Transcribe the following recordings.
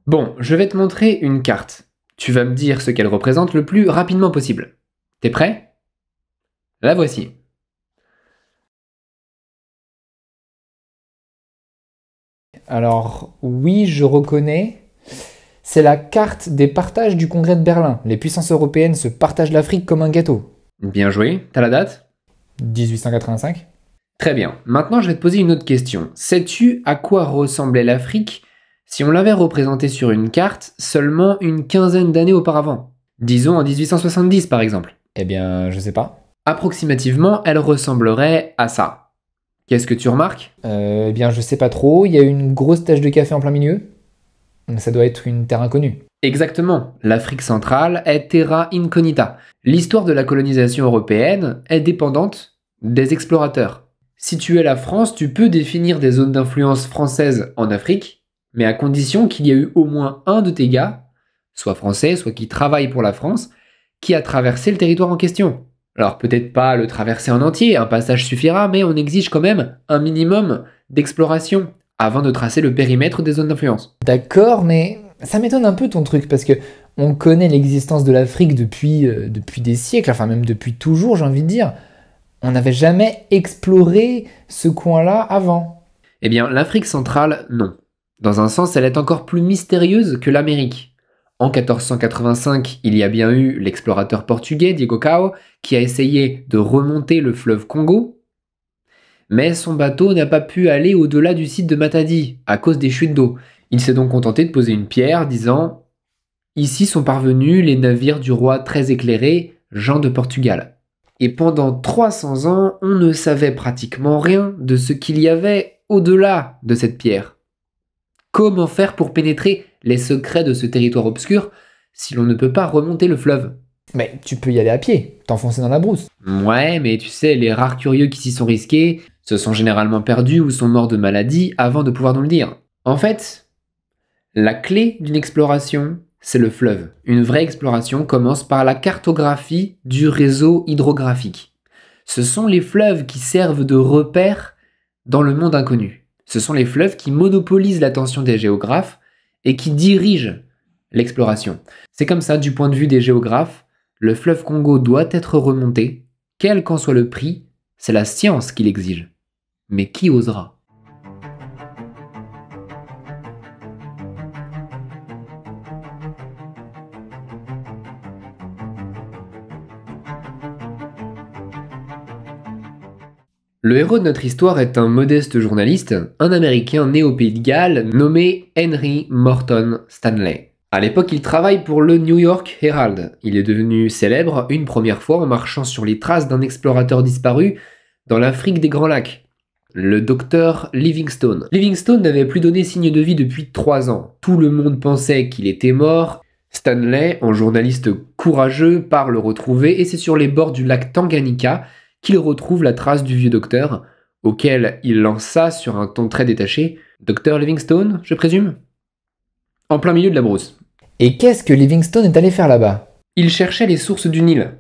Bon, je vais te montrer une carte. Tu vas me dire ce qu'elle représente le plus rapidement possible. T'es prêt? La voici. Alors, oui, je reconnais. C'est la carte des partages du Congrès de Berlin. Les puissances européennes se partagent l'Afrique comme un gâteau. Bien joué. T'as la date? 1885. Très bien. Maintenant, je vais te poser une autre question. Sais-tu à quoi ressemblait l'Afrique si on l'avait représentée sur une carte seulement une quinzaine d'années auparavant? Disons en 1870 par exemple. Eh bien, je sais pas. Approximativement, elle ressemblerait à ça. Qu'est-ce que tu remarques? Eh bien, je sais pas trop. Il y a une grosse tache de café en plein milieu. Ça doit être une terre inconnue. Exactement. L'Afrique centrale est terra incognita. L'histoire de la colonisation européenne est dépendante des explorateurs. Si tu es la France, tu peux définir des zones d'influence française en Afrique, mais à condition qu'il y ait eu au moins un de tes gars, soit français, soit qui travaille pour la France, qui a traversé le territoire en question. Alors peut-être pas le traverser en entier, un passage suffira, mais on exige quand même un minimum d'exploration avant de tracer le périmètre des zones d'influence. D'accord, mais ça m'étonne un peu ton truc, parce que on connaît l'existence de l'Afrique depuis des siècles, enfin même depuis toujours, j'ai envie de dire. On n'avait jamais exploré ce coin-là avant. Eh bien, l'Afrique centrale, non. Dans un sens, elle est encore plus mystérieuse que l'Amérique. En 1485, il y a bien eu l'explorateur portugais Diego Cao qui a essayé de remonter le fleuve Congo, mais son bateau n'a pas pu aller au-delà du site de Matadi à cause des chutes d'eau. Il s'est donc contenté de poser une pierre disant « Ici sont parvenus les navires du roi très éclairé Jean de Portugal ». Et pendant 300 ans, on ne savait pratiquement rien de ce qu'il y avait au-delà de cette pierre. Comment faire pour pénétrer les secrets de ce territoire obscur si l'on ne peut pas remonter le fleuve? Mais tu peux y aller à pied, t'enfoncer dans la brousse. Ouais, mais tu sais, les rares curieux qui s'y sont risqués se sont généralement perdus ou sont morts de maladie avant de pouvoir nous le dire. En fait, la clé d'une exploration, c'est le fleuve. Une vraie exploration commence par la cartographie du réseau hydrographique. Ce sont les fleuves qui servent de repères dans le monde inconnu. Ce sont les fleuves qui monopolisent l'attention des géographes et qui dirigent l'exploration. C'est comme ça, du point de vue des géographes, le fleuve Congo doit être remonté, quel qu'en soit le prix, c'est la science qui l'exige. Mais qui osera ? Le héros de notre histoire est un modeste journaliste, un Américain né au Pays de Galles nommé Henry Morton Stanley. À l'époque, il travaille pour le New York Herald. Il est devenu célèbre une première fois en marchant sur les traces d'un explorateur disparu dans l'Afrique des Grands Lacs, le docteur Livingstone. Livingstone n'avait plus donné signe de vie depuis 3 ans. Tout le monde pensait qu'il était mort. Stanley, en journaliste courageux, part le retrouver et c'est sur les bords du lac Tanganyika qu'il retrouve la trace du vieux docteur, auquel il lança sur un ton très détaché « Docteur Livingstone, je présume ?» En plein milieu de la brousse. Et qu'est-ce que Livingstone est allé faire là-bas? Il cherchait les sources du Nil.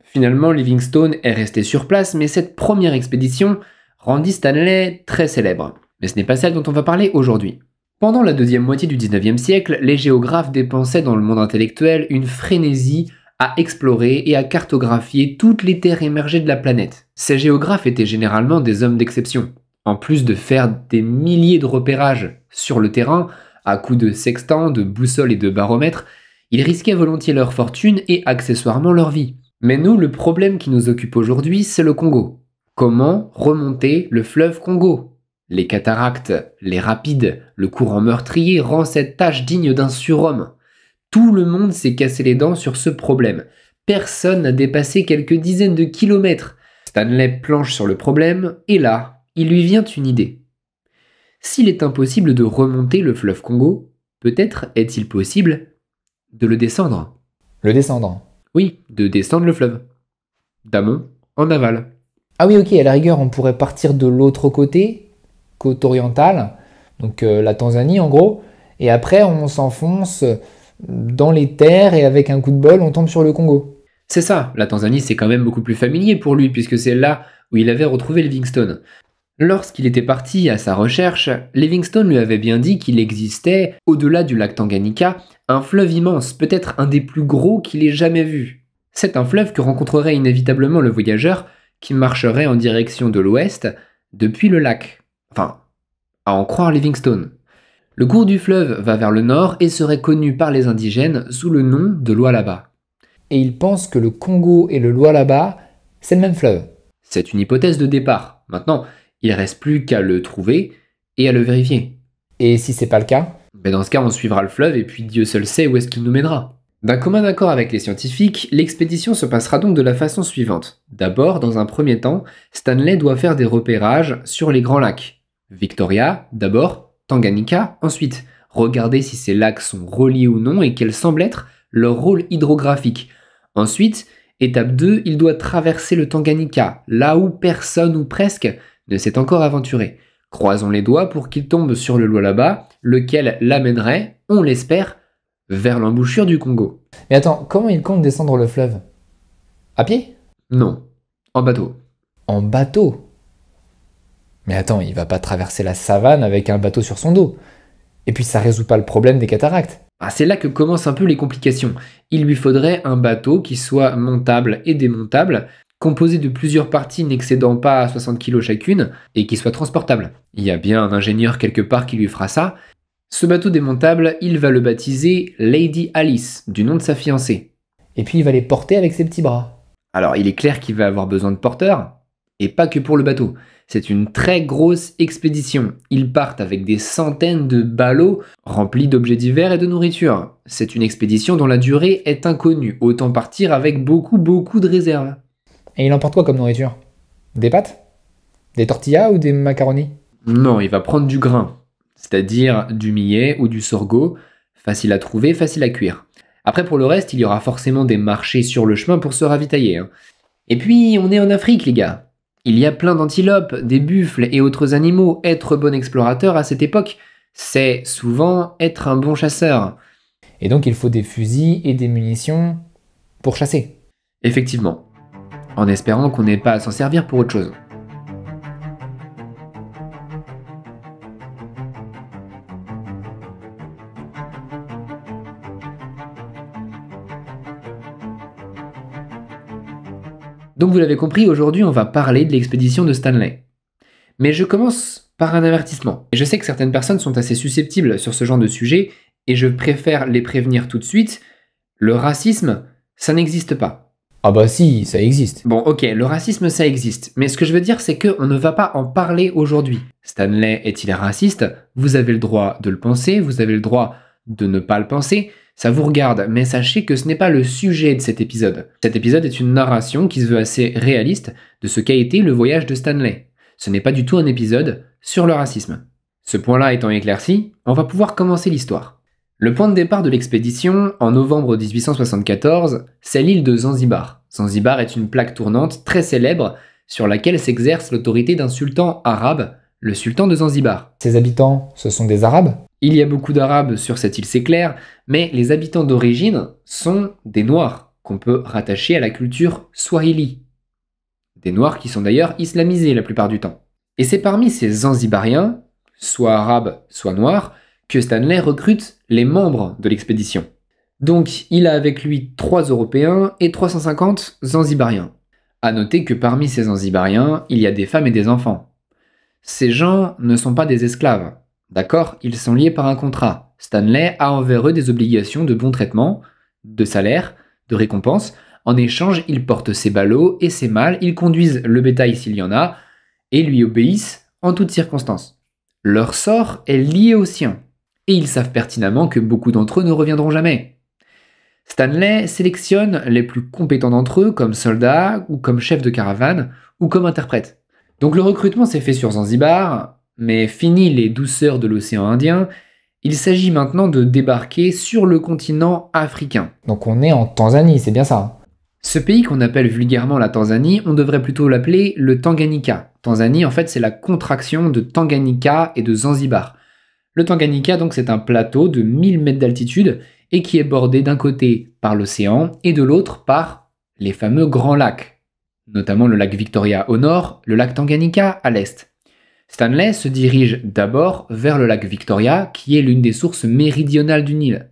Finalement, Livingstone est resté sur place, mais cette première expédition rendit Stanley très célèbre. Mais ce n'est pas celle dont on va parler aujourd'hui. Pendant la deuxième moitié du 19e siècle, les géographes dépensaient dans le monde intellectuel une frénésie à explorer et à cartographier toutes les terres émergées de la planète. Ces géographes étaient généralement des hommes d'exception. En plus de faire des milliers de repérages sur le terrain, à coups de sextants, de boussoles et de baromètres, ils risquaient volontiers leur fortune et accessoirement leur vie. Mais nous, le problème qui nous occupe aujourd'hui, c'est le Congo. Comment remonter le fleuve Congo? Les cataractes, les rapides, le courant meurtrier rend cette tâche digne d'un surhomme. Tout le monde s'est cassé les dents sur ce problème. Personne n'a dépassé quelques dizaines de kilomètres. Stanley planche sur le problème, et là, il lui vient une idée. S'il est impossible de remonter le fleuve Congo, peut-être est-il possible de le descendre. Le descendre. Oui, de descendre le fleuve. D'amont en aval. Ah oui, ok, à la rigueur, on pourrait partir de l'autre côté, côte orientale, donc la Tanzanie en gros, et après on s'enfonce dans les terres et avec un coup de bol, on tombe sur le Congo. C'est ça, la Tanzanie c'est quand même beaucoup plus familier pour lui puisque c'est là où il avait retrouvé Livingstone. Lorsqu'il était parti à sa recherche, Livingstone lui avait bien dit qu'il existait, au-delà du lac Tanganyika, un fleuve immense, peut-être un des plus gros qu'il ait jamais vu. C'est un fleuve que rencontrerait inévitablement le voyageur qui marcherait en direction de l'ouest depuis le lac. Enfin, à en croire Livingstone. Le cours du fleuve va vers le nord et serait connu par les indigènes sous le nom de Lualaba. Et il pense que le Congo et le Lualaba, c'est le même fleuve. C'est une hypothèse de départ. Maintenant, il reste plus qu'à le trouver et à le vérifier. Et si c'est pas le cas? Dans ce cas, on suivra le fleuve et puis Dieu seul sait où est-ce qu'il nous mènera. D'un commun accord avec les scientifiques, l'expédition se passera donc de la façon suivante. D'abord, dans un premier temps, Stanley doit faire des repérages sur les grands lacs. Victoria, d'abord, Tanganyika, ensuite. Regarder si ces lacs sont reliés ou non et quel semble être leur rôle hydrographique. Ensuite, étape 2, il doit traverser le Tanganyika, là où personne ou presque ne s'est encore aventuré. Croisons les doigts pour qu'il tombe sur le Lualaba, lequel l'amènerait, on l'espère, vers l'embouchure du Congo. Mais attends, comment il compte descendre le fleuve? À pied? Non, en bateau. En bateau? Mais attends, il va pas traverser la savane avec un bateau sur son dos. Et puis ça résout pas le problème des cataractes. C'est là que commencent un peu les complications. Il lui faudrait un bateau qui soit montable et démontable, composé de plusieurs parties n'excédant pas 60 kg chacune, et qui soit transportable. Il y a bien un ingénieur quelque part qui lui fera ça. Ce bateau démontable, il va le baptiser Lady Alice, du nom de sa fiancée. Et puis il va les porter avec ses petits bras. Alors il est clair qu'il va avoir besoin de porteurs, et pas que pour le bateau. C'est une très grosse expédition. Ils partent avec des centaines de ballots remplis d'objets divers et de nourriture. C'est une expédition dont la durée est inconnue, autant partir avec beaucoup de réserves. Et il emporte quoi comme nourriture? Des pâtes? Des tortillas ou des macaronis? Non, il va prendre du grain, c'est-à-dire du millet ou du sorgho, facile à trouver, facile à cuire. Après pour le reste, il y aura forcément des marchés sur le chemin pour se ravitailler. Et puis on est en Afrique les gars. Il y a plein d'antilopes, des buffles et autres animaux. Être bon explorateur à cette époque, c'est souvent être un bon chasseur. Et donc il faut des fusils et des munitions pour chasser. Effectivement, en espérant qu'on n'ait pas à s'en servir pour autre chose. Donc vous l'avez compris, aujourd'hui on va parler de l'expédition de Stanley. Mais je commence par un avertissement. Et je sais que certaines personnes sont assez susceptibles sur ce genre de sujet, et je préfère les prévenir tout de suite. Le racisme, ça n'existe pas. Ah bah si, ça existe. Bon ok, le racisme ça existe, mais ce que je veux dire c'est qu'on ne va pas en parler aujourd'hui. Stanley est-il raciste? Vous avez le droit de le penser, vous avez le droit de ne pas le penser, ça vous regarde, mais sachez que ce n'est pas le sujet de cet épisode. Cet épisode est une narration qui se veut assez réaliste de ce qu'a été le voyage de Stanley. Ce n'est pas du tout un épisode sur le racisme. Ce point-là étant éclairci, on va pouvoir commencer l'histoire. Le point de départ de l'expédition, en novembre 1874, c'est l'île de Zanzibar. Zanzibar est une plaque tournante très célèbre sur laquelle s'exerce l'autorité d'un sultan arabe, le sultan de Zanzibar. Ses habitants, ce sont des Arabes? Il y a beaucoup d'Arabes sur cette île, c'est clair, mais les habitants d'origine sont des Noirs, qu'on peut rattacher à la culture Swahili. Des Noirs qui sont d'ailleurs islamisés la plupart du temps. Et c'est parmi ces Zanzibariens, soit arabes, soit noirs, que Stanley recrute les membres de l'expédition. Donc il a avec lui 3 Européens et 350 Zanzibariens. A noter que parmi ces Zanzibariens, il y a des femmes et des enfants. Ces gens ne sont pas des esclaves. D'accord, ils sont liés par un contrat. Stanley a envers eux des obligations de bon traitement, de salaire, de récompense. En échange, ils portent ses ballots et ses malles, ils conduisent le bétail s'il y en a, et lui obéissent en toutes circonstances. Leur sort est lié au sien, et ils savent pertinemment que beaucoup d'entre eux ne reviendront jamais. Stanley sélectionne les plus compétents d'entre eux comme soldats, ou comme chefs de caravane, ou comme interprètes. Donc le recrutement s'est fait sur Zanzibar, mais fini les douceurs de l'océan Indien, il s'agit maintenant de débarquer sur le continent africain. Donc on est en Tanzanie, c'est bien ça? Ce pays qu'on appelle vulgairement la Tanzanie, on devrait plutôt l'appeler le Tanganyika. Tanzanie, en fait, c'est la contraction de Tanganyika et de Zanzibar. Le Tanganyika, donc, c'est un plateau de 1000 mètres d'altitude et qui est bordé d'un côté par l'océan et de l'autre par les fameux grands lacs, notamment le lac Victoria au nord, le lac Tanganyika à l'est. Stanley se dirige d'abord vers le lac Victoria, qui est l'une des sources méridionales du Nil,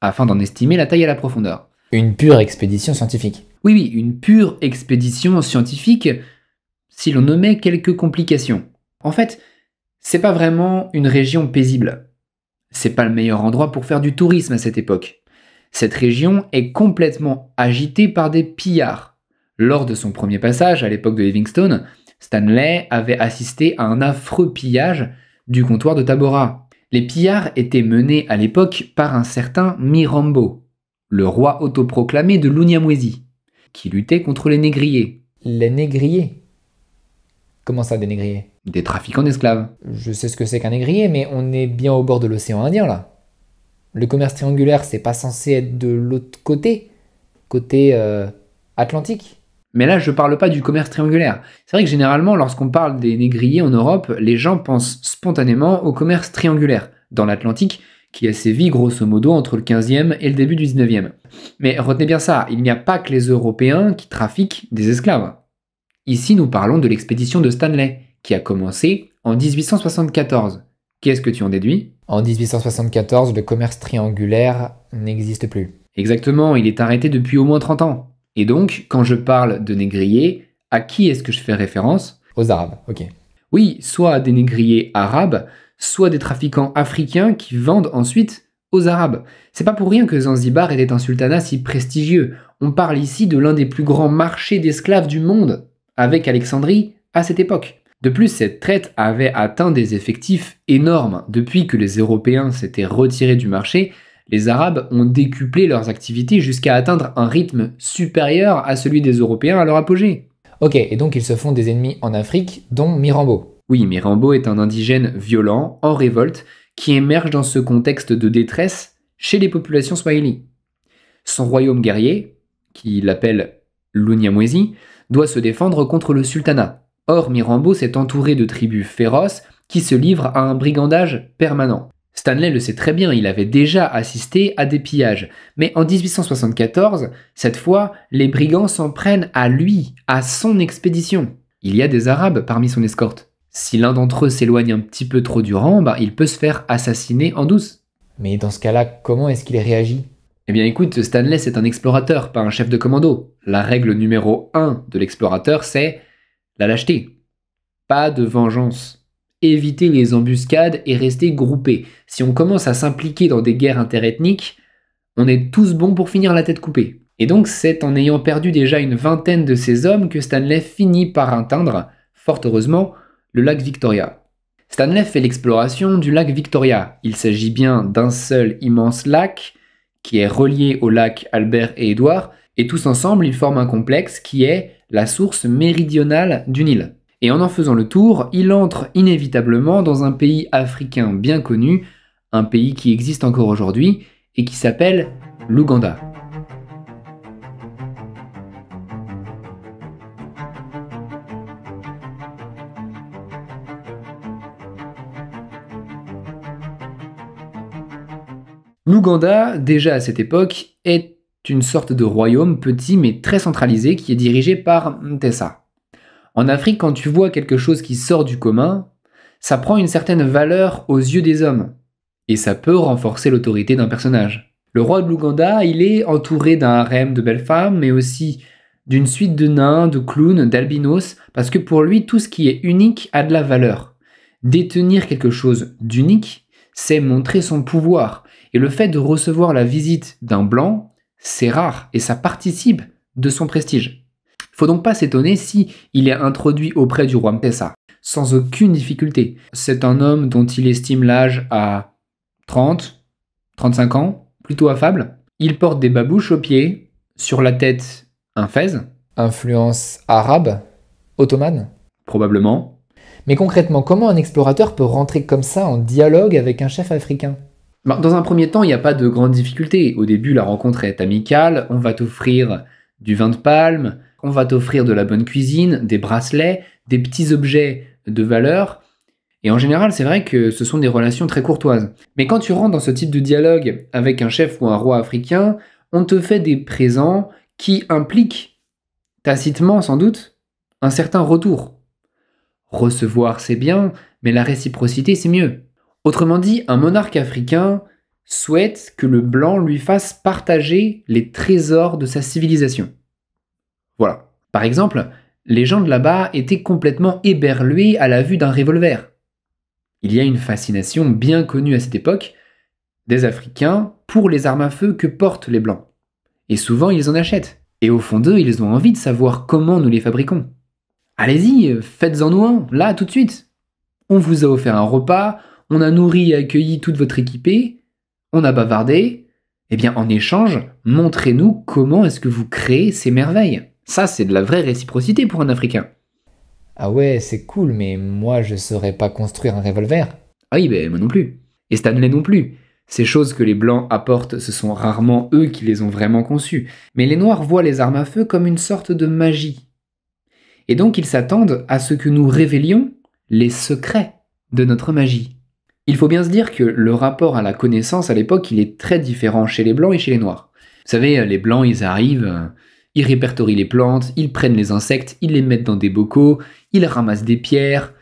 afin d'en estimer la taille et la profondeur. Une pure expédition scientifique. Oui, oui, une pure expédition scientifique, si l'on omet quelques complications. En fait, c'est pas vraiment une région paisible. C'est pas le meilleur endroit pour faire du tourisme à cette époque. Cette région est complètement agitée par des pillards. Lors de son premier passage, à l'époque de Livingstone, Stanley avait assisté à un affreux pillage du comptoir de Tabora. Les pillards étaient menés à l'époque par un certain Mirambo, le roi autoproclamé de l'Unyamwezi, qui luttait contre les négriers. Les négriers. Comment ça, des négriers? Des trafiquants d'esclaves. Je sais ce que c'est qu'un négrier, mais on est bien au bord de l'océan Indien, là. Le commerce triangulaire, c'est pas censé être de l'autre côté? Côté Atlantique? Mais là, je parle pas du commerce triangulaire. C'est vrai que généralement, lorsqu'on parle des négriers en Europe, les gens pensent spontanément au commerce triangulaire, dans l'Atlantique, qui a sévi grosso modo entre le 15e et le début du 19e. Mais retenez bien ça, il n'y a pas que les Européens qui trafiquent des esclaves. Ici, nous parlons de l'expédition de Stanley, qui a commencé en 1874. Qu'est-ce que tu en déduis? En 1874, le commerce triangulaire n'existe plus. Exactement, il est arrêté depuis au moins 30 ans. Et donc, quand je parle de négriers, à qui est-ce que je fais référence? Aux Arabes, ok. Oui, soit à des négriers arabes, soit des trafiquants africains qui vendent ensuite aux Arabes. C'est pas pour rien que Zanzibar était un sultanat si prestigieux. On parle ici de l'un des plus grands marchés d'esclaves du monde, avec Alexandrie à cette époque. De plus, cette traite avait atteint des effectifs énormes. Depuis que les Européens s'étaient retirés du marché, les Arabes ont décuplé leurs activités jusqu'à atteindre un rythme supérieur à celui des Européens à leur apogée. Ok, et donc ils se font des ennemis en Afrique, dont Mirambo. Oui, Mirambo est un indigène violent, en révolte, qui émerge dans ce contexte de détresse chez les populations swahili. Son royaume guerrier, qu'il appelle l'Unyamwezi, doit se défendre contre le sultanat. Or, Mirambo s'est entouré de tribus féroces qui se livrent à un brigandage permanent. Stanley le sait très bien, il avait déjà assisté à des pillages. Mais en 1874, cette fois, les brigands s'en prennent à lui, à son expédition. Il y a des Arabes parmi son escorte. Si l'un d'entre eux s'éloigne un petit peu trop du rang, il peut se faire assassiner en douce. Mais dans ce cas-là, comment est-ce qu'il réagit? Eh bien écoute, Stanley c'est un explorateur, pas un chef de commando. La règle numéro 1 de l'explorateur, c'est la lâcheté. Pas de vengeance. Éviter les embuscades et rester groupé. Si on commence à s'impliquer dans des guerres interethniques, on est tous bons pour finir la tête coupée. Et donc c'est en ayant perdu déjà une vingtaine de ces hommes que Stanley finit par atteindre, fort heureusement, le lac Victoria. Stanley fait l'exploration du lac Victoria. Il s'agit bien d'un seul immense lac qui est relié aux lacs Albert et Édouard, et tous ensemble ils forment un complexe qui est la source méridionale du Nil. Et en faisant le tour, il entre inévitablement dans un pays africain bien connu, un pays qui existe encore aujourd'hui et qui s'appelle l'Ouganda. L'Ouganda, déjà à cette époque, est une sorte de royaume petit mais très centralisé qui est dirigé par Mtesa. En Afrique, quand tu vois quelque chose qui sort du commun, ça prend une certaine valeur aux yeux des hommes. Et ça peut renforcer l'autorité d'un personnage. Le roi de l'Ouganda, il est entouré d'un harem de belles femmes, mais aussi d'une suite de nains, de clowns, d'albinos, parce que pour lui, tout ce qui est unique a de la valeur. Détenir quelque chose d'unique, c'est montrer son pouvoir. Et le fait de recevoir la visite d'un blanc, c'est rare, et ça participe de son prestige. Faut donc pas s'étonner si il est introduit auprès du roi Mpesa, sans aucune difficulté. C'est un homme dont il estime l'âge à 30, 35 ans, plutôt affable. Il porte des babouches aux pieds, sur la tête un fez. Influence arabe? Ottomane? Probablement. Mais concrètement, comment un explorateur peut rentrer comme ça en dialogue avec un chef africain? Dans un premier temps, il n'y a pas de grande difficulté. Au début, la rencontre est amicale, on va t'offrir du vin de palme, on va t'offrir de la bonne cuisine, des bracelets, des petits objets de valeur. Et en général, c'est vrai que ce sont des relations très courtoises. Mais quand tu rentres dans ce type de dialogue avec un chef ou un roi africain, on te fait des présents qui impliquent, tacitement sans doute, un certain retour. Recevoir, c'est bien, mais la réciprocité, c'est mieux. Autrement dit, un monarque africain souhaite que le blanc lui fasse partager les trésors de sa civilisation. Voilà. Par exemple, les gens de là-bas étaient complètement éberlués à la vue d'un revolver. Il y a une fascination bien connue à cette époque des Africains pour les armes à feu que portent les Blancs. Et souvent, ils en achètent. Et au fond d'eux, ils ont envie de savoir comment nous les fabriquons. Allez-y, faites-en nous un, là, tout de suite. On vous a offert un repas, on a nourri et accueilli toute votre équipée, on a bavardé. Eh bien, en échange, montrez-nous comment est-ce que vous créez ces merveilles. Ça, c'est de la vraie réciprocité pour un Africain. Ah ouais, c'est cool, mais moi je saurais pas construire un revolver. Ah oui, ben moi non plus. Et Stanley non plus. Ces choses que les Blancs apportent, ce sont rarement eux qui les ont vraiment conçues. Mais les Noirs voient les armes à feu comme une sorte de magie. Et donc ils s'attendent à ce que nous révélions les secrets de notre magie. Il faut bien se dire que le rapport à la connaissance à l'époque, il est très différent chez les Blancs et chez les Noirs. Vous savez, les Blancs, ils arrivent, ils répertorient les plantes, ils prennent les insectes, ils les mettent dans des bocaux, ils ramassent des pierres,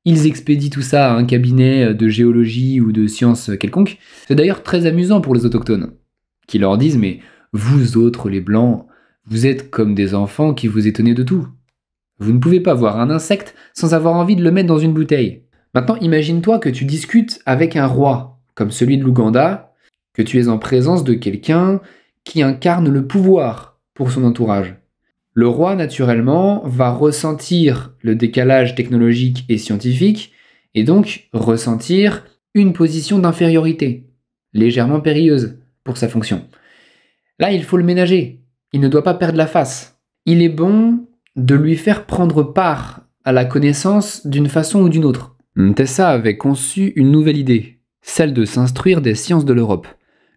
ils expédient tout ça à un cabinet de géologie ou de sciences quelconque. C'est d'ailleurs très amusant pour les autochtones, qui leur disent « Mais vous autres, les Blancs, vous êtes comme des enfants qui vous étonnez de tout. Vous ne pouvez pas voir un insecte sans avoir envie de le mettre dans une bouteille. » Maintenant, imagine-toi que tu discutes avec un roi, comme celui de l'Ouganda, que tu es en présence de quelqu'un qui incarne le pouvoir pour son entourage. Le roi, naturellement, va ressentir le décalage technologique et scientifique, et donc ressentir une position d'infériorité, légèrement périlleuse pour sa fonction. Là, il faut le ménager. Il ne doit pas perdre la face. Il est bon de lui faire prendre part à la connaissance d'une façon ou d'une autre. Mtessa avait conçu une nouvelle idée, celle de s'instruire des sciences de l'Europe.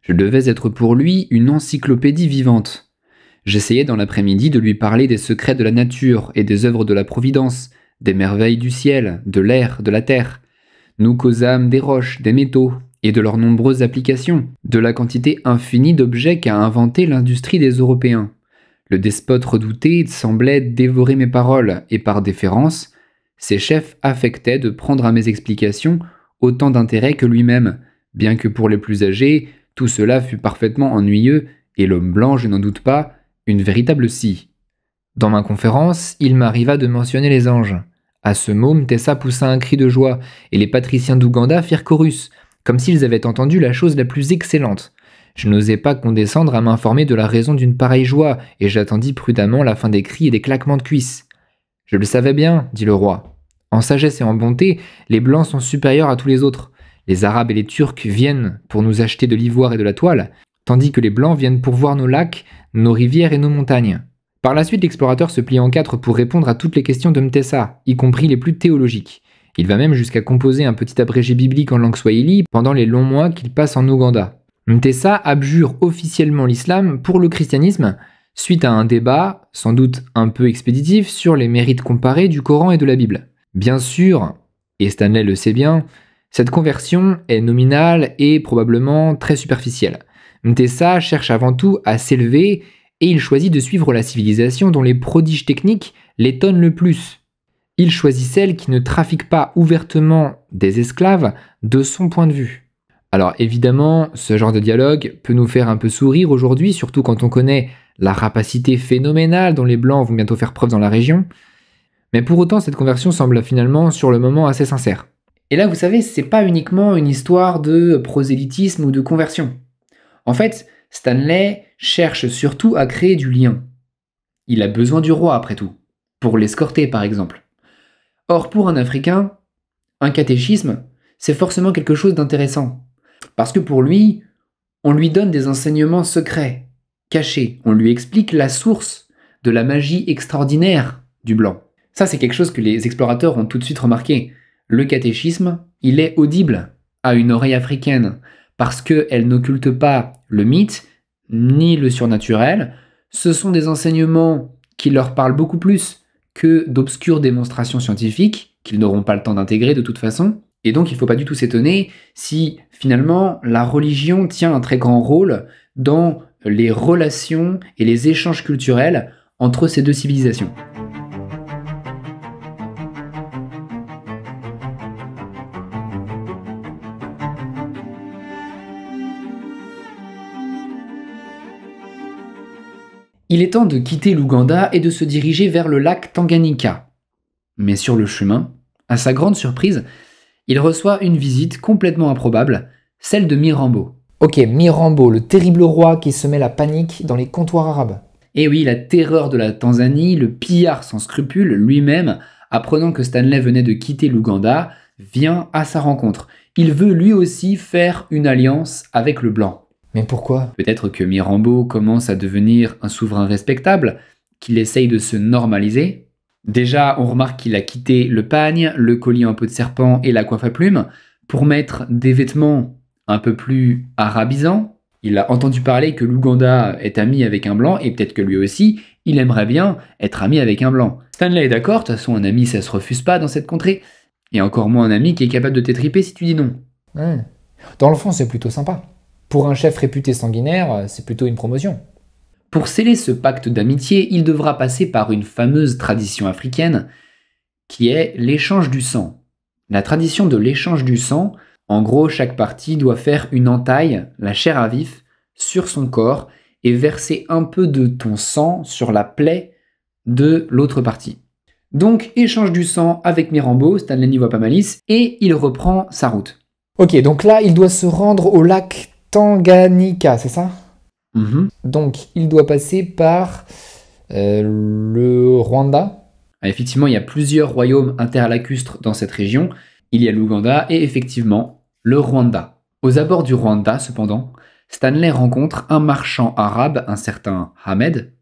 Je devais être pour lui une encyclopédie vivante. J'essayais dans l'après-midi de lui parler des secrets de la nature et des œuvres de la Providence, des merveilles du ciel, de l'air, de la terre. Nous causâmes des roches, des métaux, et de leurs nombreuses applications, de la quantité infinie d'objets qu'a inventé l'industrie des Européens. Le despote redouté semblait dévorer mes paroles, et par déférence, ses chefs affectaient de prendre à mes explications autant d'intérêt que lui-même, bien que pour les plus âgés, tout cela fut parfaitement ennuyeux, et l'homme blanc, je n'en doute pas, une véritable scie. Dans ma conférence, il m'arriva de mentionner les anges. À ce mot, Mtessa poussa un cri de joie, et les patriciens d'Ouganda firent chorus, comme s'ils avaient entendu la chose la plus excellente. Je n'osais pas condescendre à m'informer de la raison d'une pareille joie, et j'attendis prudemment la fin des cris et des claquements de cuisses. « Je le savais bien, dit le roi. En sagesse et en bonté, les Blancs sont supérieurs à tous les autres. Les Arabes et les Turcs viennent pour nous acheter de l'ivoire et de la toile, tandis que les Blancs viennent pour voir nos lacs, nos rivières et nos montagnes. » Par la suite, l'explorateur se plie en quatre pour répondre à toutes les questions de Mtessa, y compris les plus théologiques. Il va même jusqu'à composer un petit abrégé biblique en langue swahili pendant les longs mois qu'il passe en Ouganda. Mtessa abjure officiellement l'islam pour le christianisme, suite à un débat, sans doute un peu expéditif, sur les mérites comparés du Coran et de la Bible. Bien sûr, et Stanley le sait bien, cette conversion est nominale et probablement très superficielle. Mtessa cherche avant tout à s'élever et il choisit de suivre la civilisation dont les prodiges techniques l'étonnent le plus. Il choisit celle qui ne trafique pas ouvertement des esclaves de son point de vue. Alors évidemment, ce genre de dialogue peut nous faire un peu sourire aujourd'hui, surtout quand on connaît la rapacité phénoménale dont les Blancs vont bientôt faire preuve dans la région. Mais pour autant, cette conversion semble finalement, sur le moment, assez sincère. Et là, vous savez, c'est pas uniquement une histoire de prosélytisme ou de conversion. En fait, Stanley cherche surtout à créer du lien. Il a besoin du roi, après tout, pour l'escorter par exemple. Or, pour un Africain, un catéchisme, c'est forcément quelque chose d'intéressant. Parce que pour lui, on lui donne des enseignements secrets, cachés. On lui explique la source de la magie extraordinaire du blanc. Ça, c'est quelque chose que les explorateurs ont tout de suite remarqué. Le catéchisme, il est audible à une oreille africaine, parce qu'elle n'occulte pas le mythe, ni le surnaturel. Ce sont des enseignements qui leur parlent beaucoup plus que d'obscures démonstrations scientifiques, qu'ils n'auront pas le temps d'intégrer de toute façon. Et donc il ne faut pas du tout s'étonner si finalement la religion tient un très grand rôle dans les relations et les échanges culturels entre ces deux civilisations. Il est temps de quitter l'Ouganda et de se diriger vers le lac Tanganyika. Mais sur le chemin, à sa grande surprise, il reçoit une visite complètement improbable, celle de Mirambo. Ok, Mirambo, le terrible roi qui semait la panique dans les comptoirs arabes. Et oui, la terreur de la Tanzanie, le pillard sans scrupules lui-même, apprenant que Stanley venait de quitter l'Ouganda, vient à sa rencontre. Il veut lui aussi faire une alliance avec le blanc. Mais pourquoi? Peut-être que Mirambo commence à devenir un souverain respectable, qu'il essaye de se normaliser. Déjà, on remarque qu'il a quitté le pagne, le collier en peau de serpent et la coiffe à plumes pour mettre des vêtements un peu plus arabisants. Il a entendu parler que l'Ouganda est ami avec un blanc et peut-être que lui aussi, il aimerait bien être ami avec un blanc. Stanley est d'accord, de toute façon un ami ça se refuse pas dans cette contrée. Et encore moins un ami qui est capable de t'étriper si tu dis non. Dans le fond, c'est plutôt sympa. Pour un chef réputé sanguinaire, c'est plutôt une promotion. Pour sceller ce pacte d'amitié, il devra passer par une fameuse tradition africaine qui est l'échange du sang. La tradition de l'échange du sang, en gros, chaque partie doit faire une entaille, la chair à vif, sur son corps et verser un peu de ton sang sur la plaie de l'autre partie. Donc, échange du sang avec Mirambo, Stanley n'y voit pas malice, et il reprend sa route. Ok, donc là, il doit se rendre au lac Tanganyika, c'est ça? Donc, il doit passer par le Rwanda. Effectivement, il y a plusieurs royaumes interlacustres dans cette région. Il y a l'Ouganda et effectivement le Rwanda. Aux abords du Rwanda, cependant, Stanley rencontre un marchand arabe, un certain Ahmed,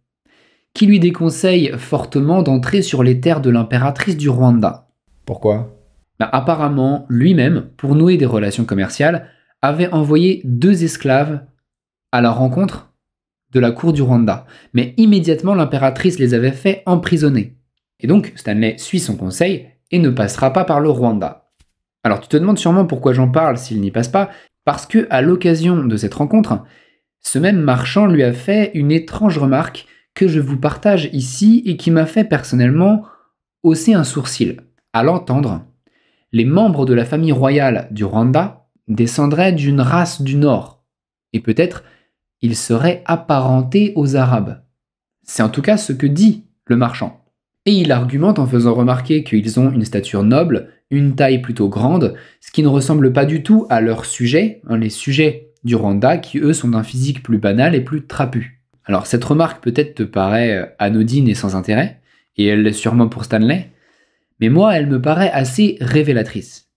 qui lui déconseille fortement d'entrer sur les terres de l'impératrice du Rwanda. Pourquoi? Apparemment, lui-même, pour nouer des relations commerciales, avait envoyé 2 esclaves à la rencontre de la cour du Rwanda. Mais immédiatement, l'impératrice les avait fait emprisonner. Et donc, Stanley suit son conseil et ne passera pas par le Rwanda. Alors, tu te demandes sûrement pourquoi j'en parle s'il n'y passe pas, parce que à l'occasion de cette rencontre, ce même marchand lui a fait une étrange remarque que je vous partage ici et qui m'a fait personnellement hausser un sourcil. À l'entendre, les membres de la famille royale du Rwanda descendraient d'une race du Nord, et peut-être ils seraient apparentés aux Arabes. C'est en tout cas ce que dit le marchand. Et il argumente en faisant remarquer qu'ils ont une stature noble, une taille plutôt grande, ce qui ne ressemble pas du tout à leurs sujets, les sujets du Rwanda qui eux sont d'un physique plus banal et plus trapu. Alors cette remarque peut-être te paraît anodine et sans intérêt, et elle l'est sûrement pour Stanley, mais moi elle me paraît assez révélatrice.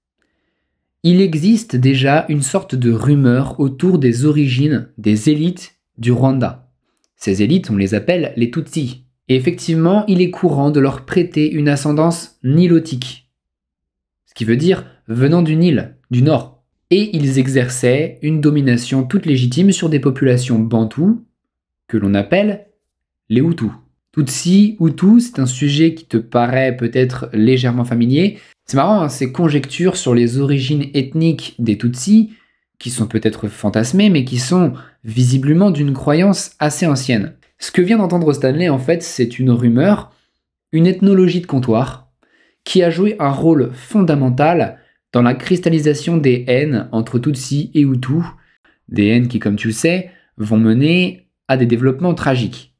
Il existe déjà une sorte de rumeur autour des origines des élites du Rwanda. Ces élites, on les appelle les Tutsis. Et effectivement, il est courant de leur prêter une ascendance nilotique. Ce qui veut dire venant du Nil, du Nord. Et ils exerçaient une domination toute légitime sur des populations bantoues, que l'on appelle les Hutus. Tutsi, Hutu, c'est un sujet qui te paraît peut-être légèrement familier. C'est marrant, ces conjectures sur les origines ethniques des Tutsis, qui sont peut-être fantasmées, mais qui sont visiblement d'une croyance assez ancienne. Ce que vient d'entendre Stanley, en fait, c'est une rumeur, une ethnologie de comptoir, qui a joué un rôle fondamental dans la cristallisation des haines entre Tutsis et Hutus, des haines qui, comme tu le sais, vont mener à des développements tragiques.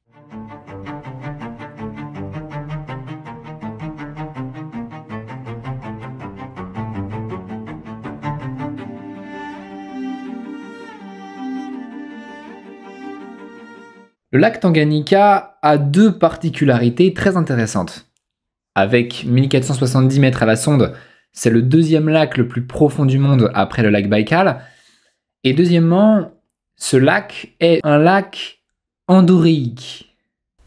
Le lac Tanganyika a 2 particularités très intéressantes. Avec 1470 mètres à la sonde, c'est le 2e lac le plus profond du monde après le lac Baïkal. Et deuxièmement, ce lac est un lac endoréique.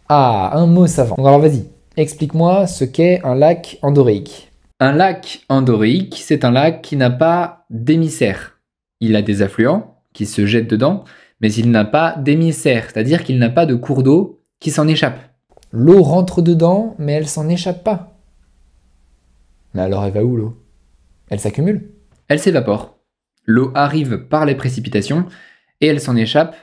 Ah, un mot savant. Alors vas-y, explique-moi ce qu'est un lac endoréique. Un lac endoréique, c'est un lac qui n'a pas d'émissaire. Il a des affluents qui se jettent dedans, mais il n'a pas d'émissaire, c'est-à-dire qu'il n'a pas de cours d'eau qui s'en échappe. L'eau rentre dedans, mais elle s'en échappe pas. Mais alors elle va où l'eau? Elle s'accumule? Elle s'évapore. L'eau arrive par les précipitations et elle s'en échappe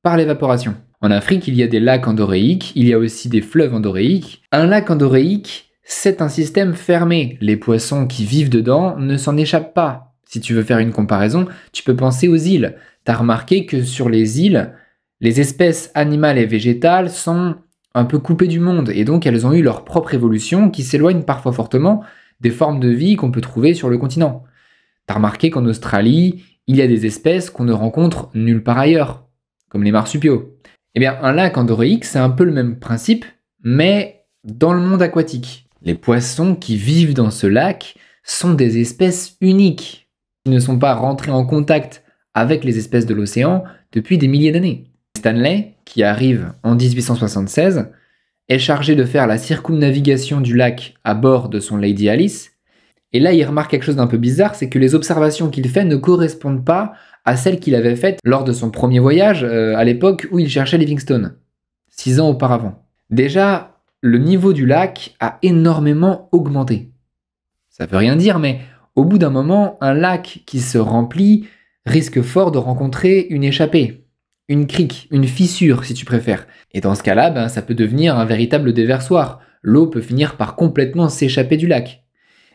par l'évaporation. En Afrique, il y a des lacs endoréiques, il y a aussi des fleuves endoréiques. Un lac endoréique, c'est un système fermé. Les poissons qui vivent dedans ne s'en échappent pas. Si tu veux faire une comparaison, tu peux penser aux îles. T'as remarqué que sur les îles, Les espèces animales et végétales sont un peu coupées du monde et donc elles ont eu leur propre évolution qui s'éloigne parfois fortement des formes de vie qu'on peut trouver sur le continent. T'as remarqué qu'en Australie, il y a des espèces qu'on ne rencontre nulle part ailleurs, comme les marsupiaux. Eh bien, un lac endorhéique, c'est un peu le même principe, mais dans le monde aquatique. Les poissons qui vivent dans ce lac sont des espèces uniques, qui ne sont pas rentrées en contact avec les espèces de l'océan depuis des milliers d'années. Stanley, qui arrive en 1876, est chargé de faire la circumnavigation du lac à bord de son Lady Alice. Et là, il remarque quelque chose d'un peu bizarre, c'est que les observations qu'il fait ne correspondent pas à celles qu'il avait faites lors de son premier voyage, à l'époque où il cherchait Livingstone, 6 ans auparavant. Déjà, le niveau du lac a énormément augmenté. Ça veut rien dire, mais au bout d'un moment, un lac qui se remplit risque fort de rencontrer une échappée, une crique, une fissure si tu préfères. Et dans ce cas-là, ça peut devenir un véritable déversoir. L'eau peut finir par complètement s'échapper du lac.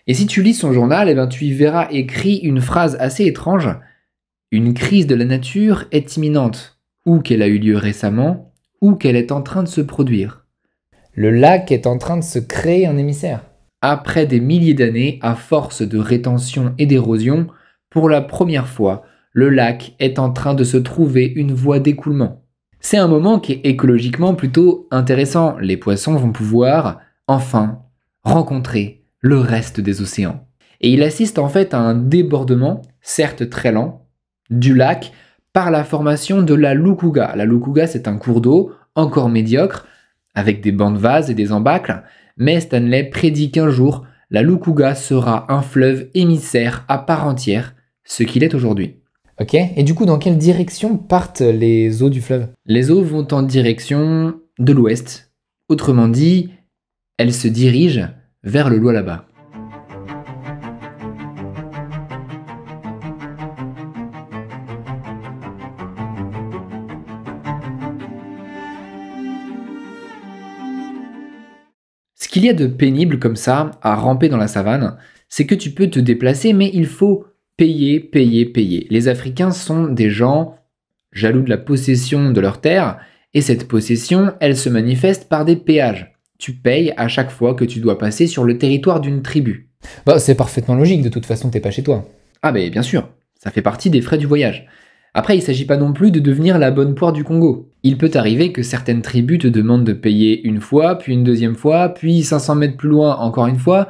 Et si tu lis son journal, tu y verras écrit une phrase assez étrange. Une crise de la nature est imminente, ou qu'elle a eu lieu récemment, ou qu'elle est en train de se produire. Le lac est en train de se créer un émissaire. Après des milliers d'années, à force de rétention et d'érosion, pour la première fois, le lac est en train de se trouver une voie d'écoulement. C'est un moment qui est écologiquement plutôt intéressant. Les poissons vont pouvoir, enfin, rencontrer le reste des océans. Et il assiste en fait à un débordement, certes très lent, du lac par la formation de la Lukuga. La Lukuga, c'est un cours d'eau encore médiocre, avec des bancs de vase et des embâcles, mais Stanley prédit qu'un jour, la Lukuga sera un fleuve émissaire à part entière, ce qu'il est aujourd'hui. Ok, et du coup, dans quelle direction partent les eaux du fleuve? Les eaux vont en direction de l'ouest. Autrement dit, elles se dirigent vers le Lualaba. Ce qu'il y a de pénible comme ça à ramper dans la savane, c'est que tu peux te déplacer, mais il faut payer. Les Africains sont des gens jaloux de la possession de leurs terres, et cette possession, elle se manifeste par des péages. Tu payes à chaque fois que tu dois passer sur le territoire d'une tribu. C'est parfaitement logique, de toute façon, t'es pas chez toi. Ah bien sûr, ça fait partie des frais du voyage. Après, il ne s'agit pas non plus de devenir la bonne poire du Congo. Il peut arriver que certaines tribus te demandent de payer une fois, puis une deuxième fois, puis 500 mètres plus loin encore une fois.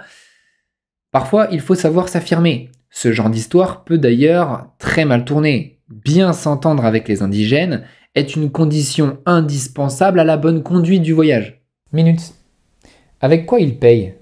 Parfois, il faut savoir s'affirmer. Ce genre d'histoire peut d'ailleurs très mal tourner. Bien s'entendre avec les indigènes est une condition indispensable à la bonne conduite du voyage. Minute. Avec quoi ils payent?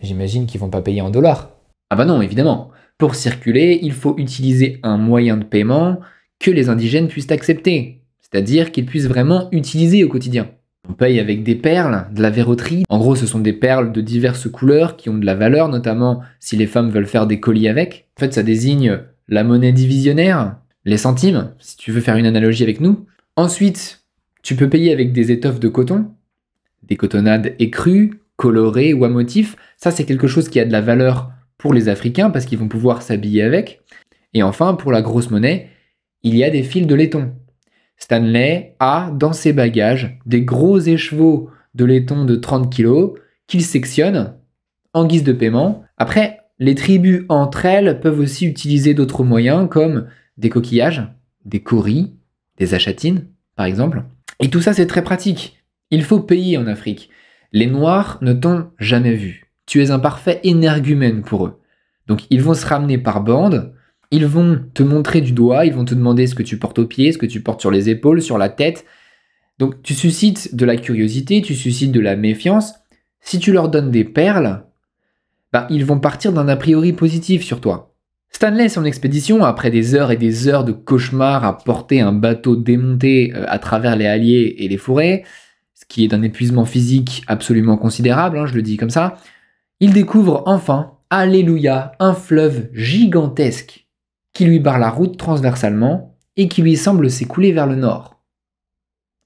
J'imagine qu'ils vont pas payer en dollars. Ah non, évidemment. Pour circuler, il faut utiliser un moyen de paiement que les indigènes puissent accepter, c'est-à-dire qu'ils puissent vraiment utiliser au quotidien. On paye avec des perles, de la verroterie. En gros, ce sont des perles de diverses couleurs qui ont de la valeur, notamment si les femmes veulent faire des colliers avec. En fait, ça désigne la monnaie divisionnaire, les centimes, si tu veux faire une analogie avec nous. Ensuite, tu peux payer avec des étoffes de coton, des cotonnades écrues, colorées ou à motifs. Ça, c'est quelque chose qui a de la valeur pour les Africains parce qu'ils vont pouvoir s'habiller avec. Et enfin, pour la grosse monnaie, il y a des fils de laiton. Stanley a dans ses bagages des gros écheveaux de laiton de 30 kg qu'il sectionne en guise de paiement. Après, les tribus entre elles peuvent aussi utiliser d'autres moyens comme des coquillages, des kauris, des achatines par exemple. Et tout ça c'est très pratique. Il faut payer en Afrique. Les Noirs ne t'ont jamais vu. Tu es un parfait énergumène pour eux. Donc ils vont se ramener par bande. Ils vont te montrer du doigt, ils vont te demander ce que tu portes aux pieds, ce que tu portes sur les épaules, sur la tête. Donc tu suscites de la curiosité, tu suscites de la méfiance. Si tu leur donnes des perles, ils vont partir d'un a priori positif sur toi. Stanley et son expédition, après des heures et des heures de cauchemar à porter un bateau démonté à travers les halliers et les forêts, ce qui est d'un épuisement physique absolument considérable, je le dis comme ça, il découvre enfin, alléluia, un fleuve gigantesque qui lui barre la route transversalement et qui lui semble s'écouler vers le nord.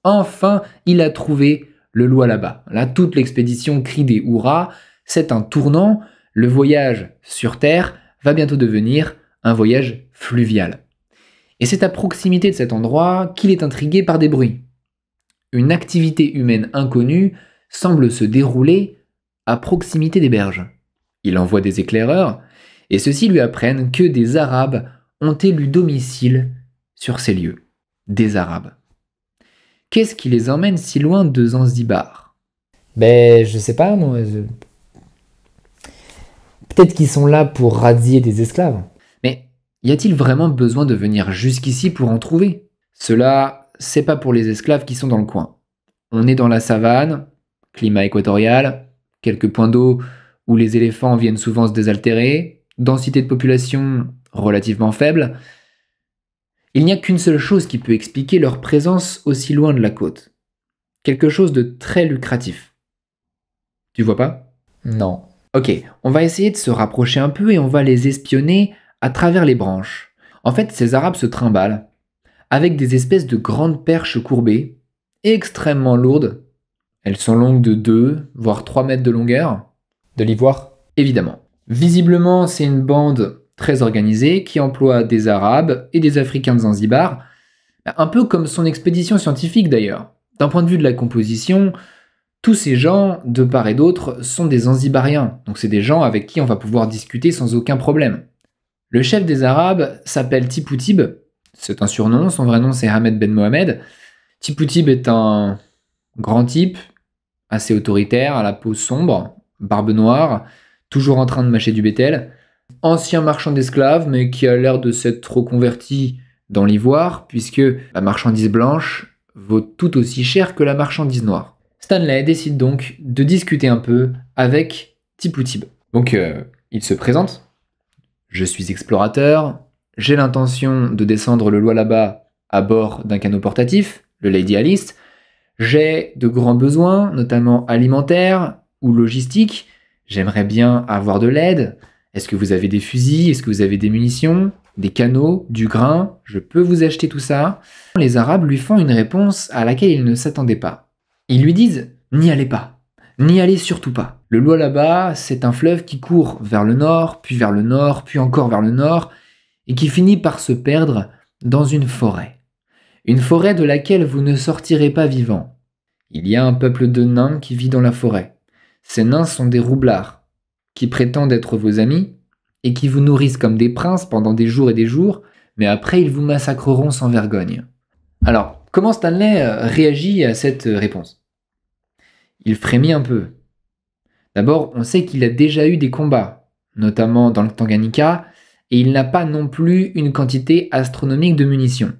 Enfin, il a trouvé le Lualaba. Là, toute l'expédition crie des hurrahs. C'est un tournant. Le voyage sur Terre va bientôt devenir un voyage fluvial. Et c'est à proximité de cet endroit qu'il est intrigué par des bruits. Une activité humaine inconnue semble se dérouler à proximité des berges. Il envoie des éclaireurs, et ceux-ci lui apprennent que des Arabes ont élu domicile sur ces lieux. Des Arabes. Qu'est-ce qui les emmène si loin de Zanzibar? Ben, je sais pas, moi. Peut-être qu'ils sont là pour razzier des esclaves. Mais y a-t-il vraiment besoin de venir jusqu'ici pour en trouver? Cela, c'est pas pour les esclaves qui sont dans le coin. On est dans la savane, climat équatorial, quelques points d'eau où les éléphants viennent souvent se désaltérer, densité de population relativement faible. Il n'y a qu'une seule chose qui peut expliquer leur présence aussi loin de la côte. Quelque chose de très lucratif. Tu vois pas? Non. Ok, on va essayer de se rapprocher un peu et on va les espionner à travers les branches. En fait, ces Arabes se trimballent avec des espèces de grandes perches courbées, extrêmement lourdes. Elles sont longues de 2, voire 3 mètres de longueur. De l'ivoire? Évidemment. Visiblement, c'est une bande très organisée qui emploie des Arabes et des Africains de Zanzibar, un peu comme son expédition scientifique d'ailleurs. D'un point de vue de la composition, tous ces gens, de part et d'autre, sont des Zanzibariens, donc c'est des gens avec qui on va pouvoir discuter sans aucun problème. Le chef des Arabes s'appelle Tippu Tib, c'est un surnom, son vrai nom c'est Ahmed Ben Mohamed. Tippu Tib est un grand type, assez autoritaire, à la peau sombre, barbe noire, toujours en train de mâcher du bétel, ancien marchand d'esclaves, mais qui a l'air de s'être reconverti dans l'ivoire, puisque la marchandise blanche vaut tout aussi cher que la marchandise noire. Stanley décide donc de discuter un peu avec Tippu Tib. Donc il se présente. Je suis explorateur, j'ai l'intention de descendre le Lualaba à bord d'un canot portatif, le Lady Alice. J'ai de grands besoins, notamment alimentaires ou logistiques. J'aimerais bien avoir de l'aide. Est-ce que vous avez des fusils? Est-ce que vous avez des munitions? Des canots? Du grain? Je peux vous acheter tout ça? Les Arabes lui font une réponse à laquelle il ne s'attendait pas. Ils lui disent « N'y allez pas. N'y allez surtout pas. Le Lualaba, c'est un fleuve qui court vers le nord, puis encore vers le nord, et qui finit par se perdre dans une forêt. Une forêt de laquelle vous ne sortirez pas vivant. Il y a un peuple de nains qui vit dans la forêt. Ces nains sont des roublards, qui prétendent être vos amis, et qui vous nourrissent comme des princes pendant des jours, mais après ils vous massacreront sans vergogne. » Alors, comment Stanley réagit à cette réponse? Il frémit un peu. D'abord, on sait qu'il a déjà eu des combats, notamment dans le Tanganyika, et il n'a pas non plus une quantité astronomique de munitions.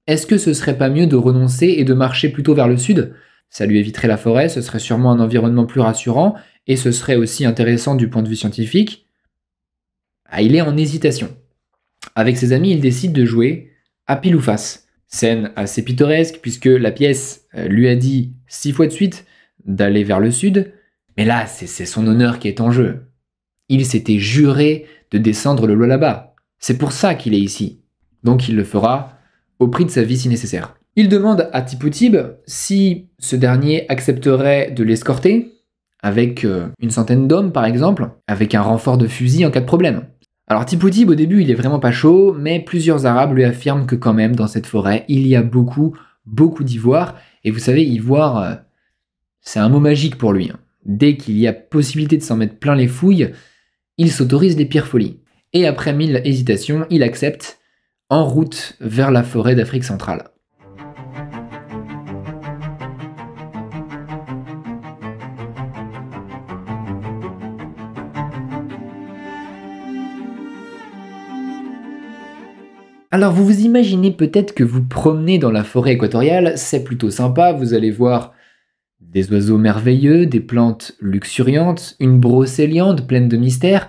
Est-ce que ce serait pas mieux de renoncer et de marcher plutôt vers le sud? Ça lui éviterait la forêt, ce serait sûrement un environnement plus rassurant, et ce serait aussi intéressant du point de vue scientifique. Il est en hésitation. Avec ses amis, il décide de jouer à pile ou face. Scène assez pittoresque, puisque la pièce lui a dit 6 fois de suite d'aller vers le sud, mais là, c'est son honneur qui est en jeu. Il s'était juré de descendre le Lualaba. C'est pour ça qu'il est ici. Donc il le fera au prix de sa vie si nécessaire. Il demande à Tippu Tib si ce dernier accepterait de l'escorter, avec une centaine d'hommes par exemple, avec un renfort de fusil en cas de problème. Alors Tippu Tib au début il est vraiment pas chaud, mais plusieurs Arabes lui affirment que quand même dans cette forêt il y a beaucoup d'ivoire, et vous savez, ivoire, c'est un mot magique pour lui. Dès qu'il y a possibilité de s'en mettre plein les fouilles, il s'autorise les pires folies. Et après 1000 hésitations, il accepte, en route vers la forêt d'Afrique centrale. Alors vous vous imaginez peut-être que vous promenez dans la forêt équatoriale, c'est plutôt sympa, vous allez voir des oiseaux merveilleux, des plantes luxuriantes, une brocéliande pleine de mystères,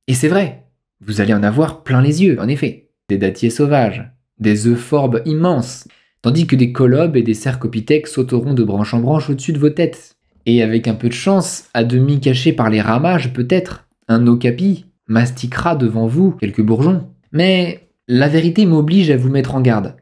et c'est vrai, vous allez en avoir plein les yeux, en effet. Des dattiers sauvages, des euphorbes immenses, tandis que des colobes et des cercopithèques sauteront de branche en branche au-dessus de vos têtes. Et avec un peu de chance, à demi caché par les ramages peut-être, un okapi mastiquera devant vous quelques bourgeons. Mais la vérité m'oblige à vous mettre en garde.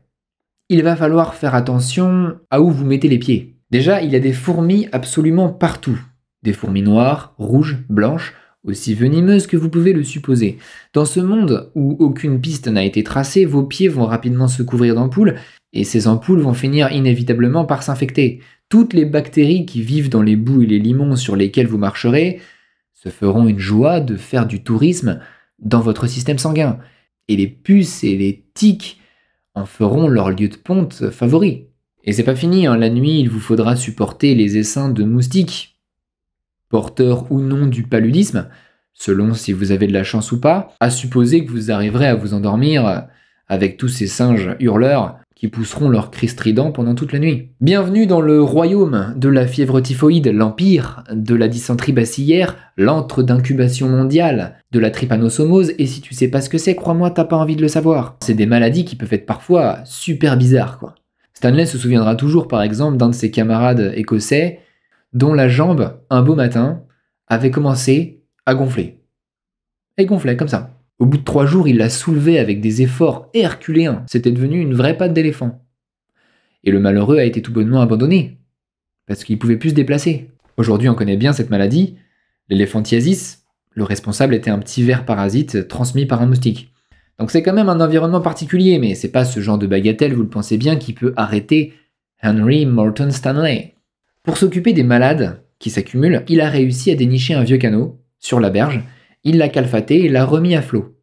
Il va falloir faire attention à où vous mettez les pieds. Déjà, il y a des fourmis absolument partout. Des fourmis noires, rouges, blanches, aussi venimeuse que vous pouvez le supposer. Dans ce monde où aucune piste n'a été tracée, vos pieds vont rapidement se couvrir d'ampoules, et ces ampoules vont finir inévitablement par s'infecter. Toutes les bactéries qui vivent dans les boues et les limons sur lesquels vous marcherez se feront une joie de faire du tourisme dans votre système sanguin. Et les puces et les tiques en feront leur lieu de ponte favori. Et c'est pas fini, la nuit il vous faudra supporter les essaims de moustiques, porteurs ou non du paludisme, selon si vous avez de la chance ou pas, à supposer que vous arriverez à vous endormir avec tous ces singes hurleurs qui pousseront leurs cris stridents pendant toute la nuit. Bienvenue dans le royaume de la fièvre typhoïde, l'empire de la dysenterie bacillaire, l'antre d'incubation mondiale, de la trypanosomose, et si tu sais pas ce que c'est, crois-moi, t'as pas envie de le savoir. C'est des maladies qui peuvent être parfois super bizarres, quoi. Stanley se souviendra toujours, par exemple, d'un de ses camarades écossais dont la jambe, un beau matin, avait commencé à gonfler. Et gonflait comme ça. Au bout de 3 jours, il l'a soulevée avec des efforts herculéens. C'était devenu une vraie patte d'éléphant. Et le malheureux a été tout bonnement abandonné, parce qu'il ne pouvait plus se déplacer. Aujourd'hui, on connaît bien cette maladie, l'éléphantiasis. Le responsable était un petit ver parasite transmis par un moustique. Donc c'est quand même un environnement particulier, mais c'est pas ce genre de bagatelle, vous le pensez bien, qui peut arrêter Henry Morton Stanley. Pour s'occuper des malades qui s'accumulent, il a réussi à dénicher un vieux canot sur la berge. Il l'a calfaté et l'a remis à flot.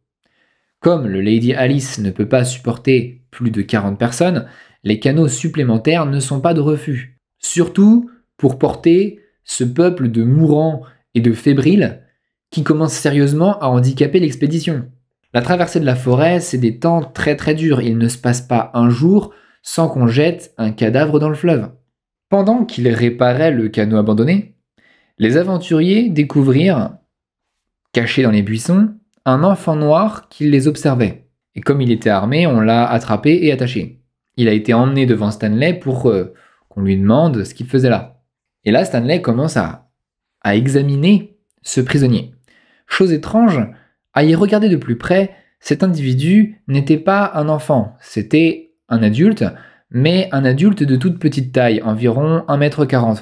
Comme le Lady Alice ne peut pas supporter plus de 40 personnes, les canots supplémentaires ne sont pas de refus. Surtout pour porter ce peuple de mourants et de fébriles qui commence sérieusement à handicaper l'expédition. La traversée de la forêt, c'est des temps très très durs. Il ne se passe pas un jour sans qu'on jette un cadavre dans le fleuve. Pendant qu'ils réparaient le canot abandonné, les aventuriers découvrirent, caché dans les buissons, un enfant noir qui les observait. Et comme il était armé, on l'a attrapé et attaché. Il a été emmené devant Stanley pour qu'on lui demande ce qu'il faisait là. Et là, Stanley commence à examiner ce prisonnier. Chose étrange, à y regarder de plus près, cet individu n'était pas un enfant, c'était un adulte, mais un adulte de toute petite taille, environ 1,40 m.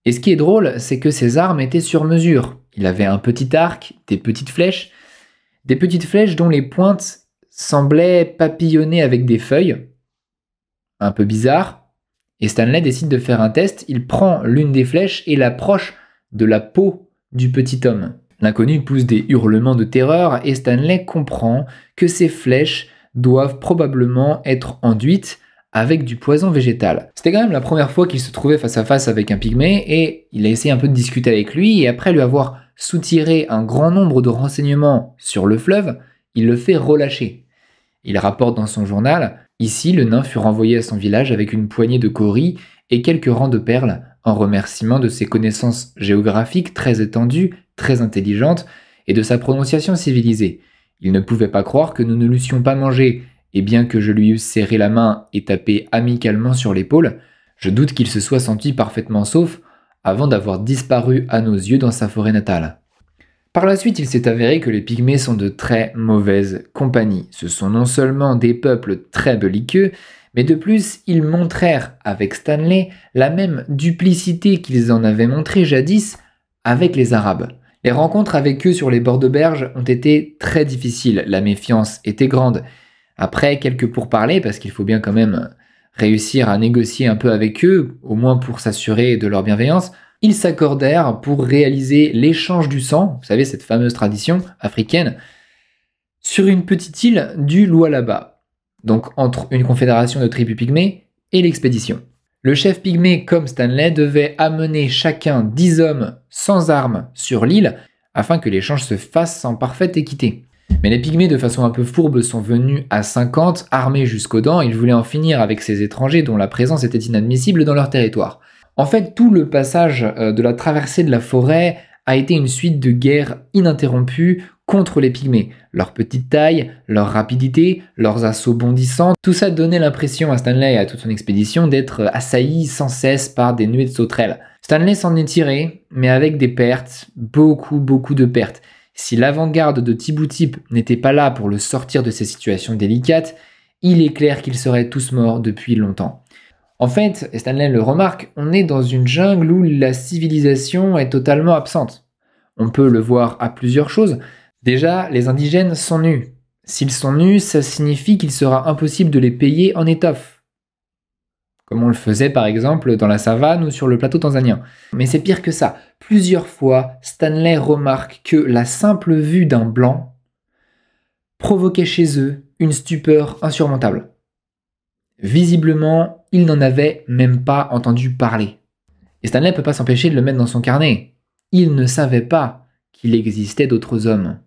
Et ce qui est drôle, c'est que ses armes étaient sur mesure. Il avait un petit arc, des petites flèches dont les pointes semblaient papillonner avec des feuilles. Un peu bizarre. Et Stanley décide de faire un test. Il prend l'une des flèches et l'approche de la peau du petit homme. L'inconnu pousse des hurlements de terreur et Stanley comprend que ces flèches doivent probablement être enduites avec du poison végétal. C'était quand même la première fois qu'il se trouvait face à face avec un pygmée et il a essayé un peu de discuter avec lui et après lui avoir soutiré un grand nombre de renseignements sur le fleuve, il le fait relâcher. Il rapporte dans son journal « Ici, le nain fut renvoyé à son village avec une poignée de cauris et quelques rangs de perles en remerciement de ses connaissances géographiques très étendues, très intelligentes et de sa prononciation civilisée. Il ne pouvait pas croire que nous ne l'eussions pas mangé, et bien que je lui eusse serré la main et tapé amicalement sur l'épaule, je doute qu'il se soit senti parfaitement sauf avant d'avoir disparu à nos yeux dans sa forêt natale. » Par la suite, il s'est avéré que les pygmées sont de très mauvaise compagnie. Ce sont non seulement des peuples très belliqueux, mais de plus, ils montrèrent avec Stanley la même duplicité qu'ils en avaient montré jadis avec les Arabes. Les rencontres avec eux sur les bords de berge ont été très difficiles, la méfiance était grande. Après quelques pourparlers, parce qu'il faut bien quand même réussir à négocier un peu avec eux, au moins pour s'assurer de leur bienveillance, ils s'accordèrent pour réaliser l'échange du sang, vous savez cette fameuse tradition africaine, sur une petite île du Lualaba, donc entre une confédération de tribus pygmées et l'expédition. Le chef pygmée comme Stanley devait amener chacun 10 hommes sans armes sur l'île afin que l'échange se fasse en parfaite équité. Mais les pygmées de façon un peu fourbe sont venus à 50, armés jusqu'aux dents, ils voulaient en finir avec ces étrangers dont la présence était inadmissible dans leur territoire. En fait, tout le passage de la traversée de la forêt a été une suite de guerres ininterrompues contre les pygmées. Leur petite taille, leur rapidité, leurs assauts bondissants, tout ça donnait l'impression à Stanley et à toute son expédition d'être assaillis sans cesse par des nuées de sauterelles. Stanley s'en est tiré, mais avec des pertes, beaucoup de pertes. Si l'avant-garde de Thibautip n'était pas là pour le sortir de ces situations délicates, il est clair qu'ils seraient tous morts depuis longtemps. En fait, et Stanley le remarque, on est dans une jungle où la civilisation est totalement absente. On peut le voir à plusieurs choses. Déjà, les indigènes sont nus. S'ils sont nus, ça signifie qu'il sera impossible de les payer en étoffe, comme on le faisait par exemple dans la savane ou sur le plateau tanzanien. Mais c'est pire que ça. Plusieurs fois, Stanley remarque que la simple vue d'un blanc provoquait chez eux une stupeur insurmontable. Visiblement, il n'en avait même pas entendu parler. Et Stanley ne peut pas s'empêcher de le mettre dans son carnet. Il ne savait pas qu'il existait d'autres hommes.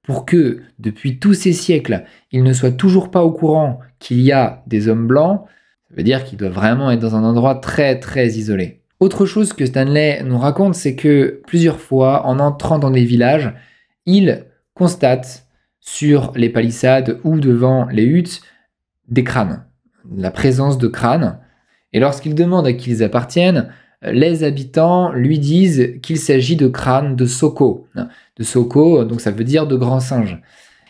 Pour que, depuis tous ces siècles, il ne soit toujours pas au courant qu'il y a des hommes blancs, ça veut dire qu'il doit vraiment être dans un endroit très très isolé. Autre chose que Stanley nous raconte, c'est que plusieurs fois, en entrant dans des villages, il constate sur les palissades ou devant les huttes des crânes, la présence de crânes. Et lorsqu'il demande à qui ils appartiennent, les habitants lui disent qu'il s'agit de crânes de Soko. De Soko, donc ça veut dire de grands singes.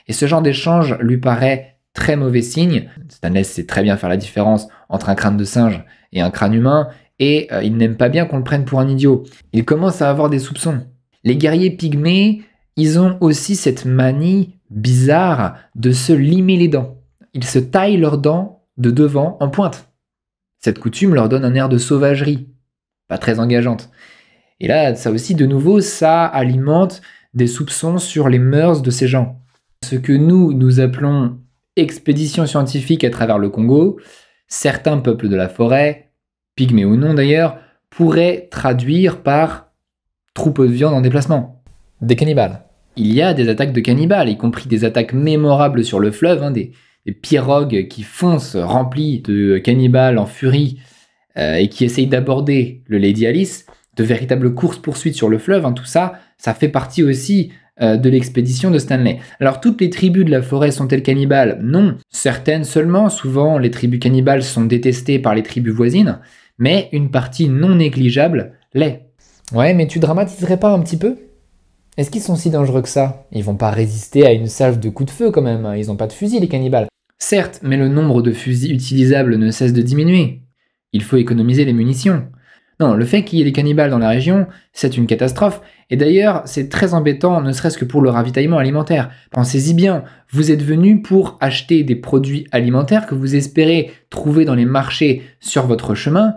Et ce genre d'échange lui paraît très mauvais signe. Stanley sait très bien faire la différence entre un crâne de singe et un crâne humain, et il n'aime pas bien qu'on le prenne pour un idiot. Il commence à avoir des soupçons. Les guerriers pygmées, ils ont aussi cette manie bizarre de se limer les dents. Ils se taillent leurs dents de devant en pointe. Cette coutume leur donne un air de sauvagerie, pas très engageante. Et là, ça aussi, de nouveau, ça alimente des soupçons sur les mœurs de ces gens. Ce que nous appelons expédition scientifique à travers le Congo, certains peuples de la forêt, pygmées ou non d'ailleurs, pourraient traduire par troupeau de viande en déplacement. Des cannibales. Il y a des attaques de cannibales, y compris des attaques mémorables sur le fleuve, des pirogues qui foncent remplis de cannibales en furie et qui essayent d'aborder le Lady Alice, de véritables courses-poursuites sur le fleuve, tout ça, ça fait partie aussi de l'expédition de Stanley. Alors toutes les tribus de la forêt sont-elles cannibales? Non, certaines seulement. Souvent les tribus cannibales sont détestées par les tribus voisines, mais une partie non négligeable l'est. Ouais, mais tu dramatiserais pas un petit peu? Est-ce qu'ils sont si dangereux que ça? Ils vont pas résister à une salve de coups de feu quand même, ils ont pas de fusil les cannibales. Certes, mais le nombre de fusils utilisables ne cesse de diminuer. Il faut économiser les munitions. Non, le fait qu'il y ait des cannibales dans la région, c'est une catastrophe, et d'ailleurs, c'est très embêtant, ne serait-ce que pour le ravitaillement alimentaire. Pensez-y bien, vous êtes venu pour acheter des produits alimentaires que vous espérez trouver dans les marchés sur votre chemin.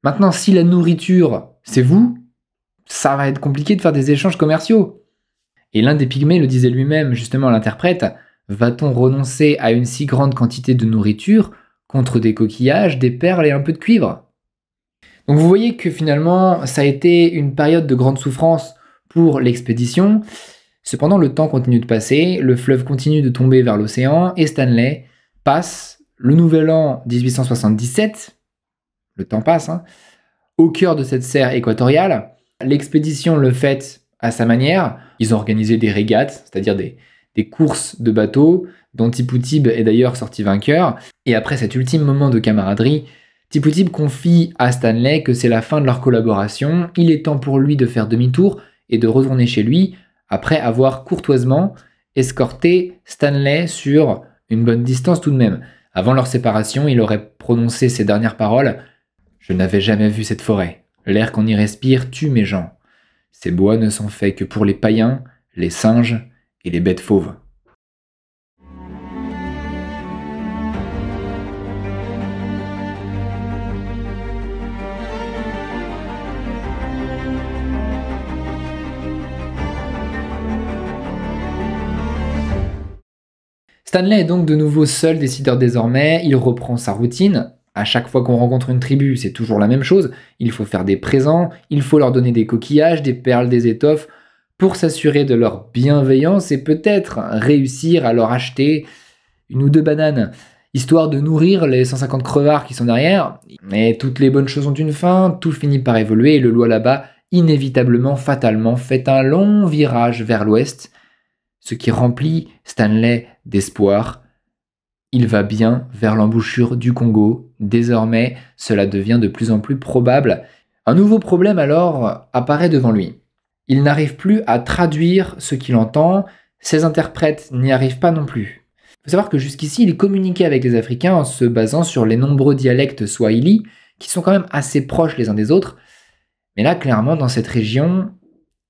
Maintenant, si la nourriture, c'est vous, ça va être compliqué de faire des échanges commerciaux. Et l'un des pygmées le disait lui-même, justement l'interprète, va-t-on renoncer à une si grande quantité de nourriture contre des coquillages, des perles et un peu de cuivre? Donc vous voyez que finalement, ça a été une période de grande souffrance pour l'expédition. Cependant, le temps continue de passer, le fleuve continue de tomber vers l'océan, et Stanley passe le nouvel an 1877, le temps passe, au cœur de cette serre équatoriale. L'expédition le fait à sa manière. Ils ont organisé des régates, c'est-à-dire des courses de bateaux, dont Tippu-Tib est d'ailleurs sorti vainqueur. Et après cet ultime moment de camaraderie, Tippu-Tib confie à Stanley que c'est la fin de leur collaboration, il est temps pour lui de faire demi-tour et de retourner chez lui, après avoir courtoisement escorté Stanley sur une bonne distance tout de même. Avant leur séparation, il aurait prononcé ces dernières paroles: « Je n'avais jamais vu cette forêt. L'air qu'on y respire tue mes gens. Ces bois ne sont faits que pour les païens, les singes et les bêtes fauves. » Stanley est donc de nouveau seul décideur désormais, il reprend sa routine. À chaque fois qu'on rencontre une tribu, c'est toujours la même chose. Il faut faire des présents, il faut leur donner des coquillages, des perles, des étoffes, pour s'assurer de leur bienveillance et peut-être réussir à leur acheter une ou deux bananes, histoire de nourrir les 150 crevards qui sont derrière. Mais toutes les bonnes choses ont une fin, tout finit par évoluer et le Lualaba là-bas, inévitablement, fatalement, fait un long virage vers l'ouest, ce qui remplit Stanley d'espoir. Il va bien vers l'embouchure du Congo. Désormais, cela devient de plus en plus probable. Un nouveau problème alors apparaît devant lui. Il n'arrive plus à traduire ce qu'il entend, ses interprètes n'y arrivent pas non plus. Il faut savoir que jusqu'ici, il communiquait avec les Africains en se basant sur les nombreux dialectes swahili, qui sont quand même assez proches les uns des autres. Mais là, clairement, dans cette région,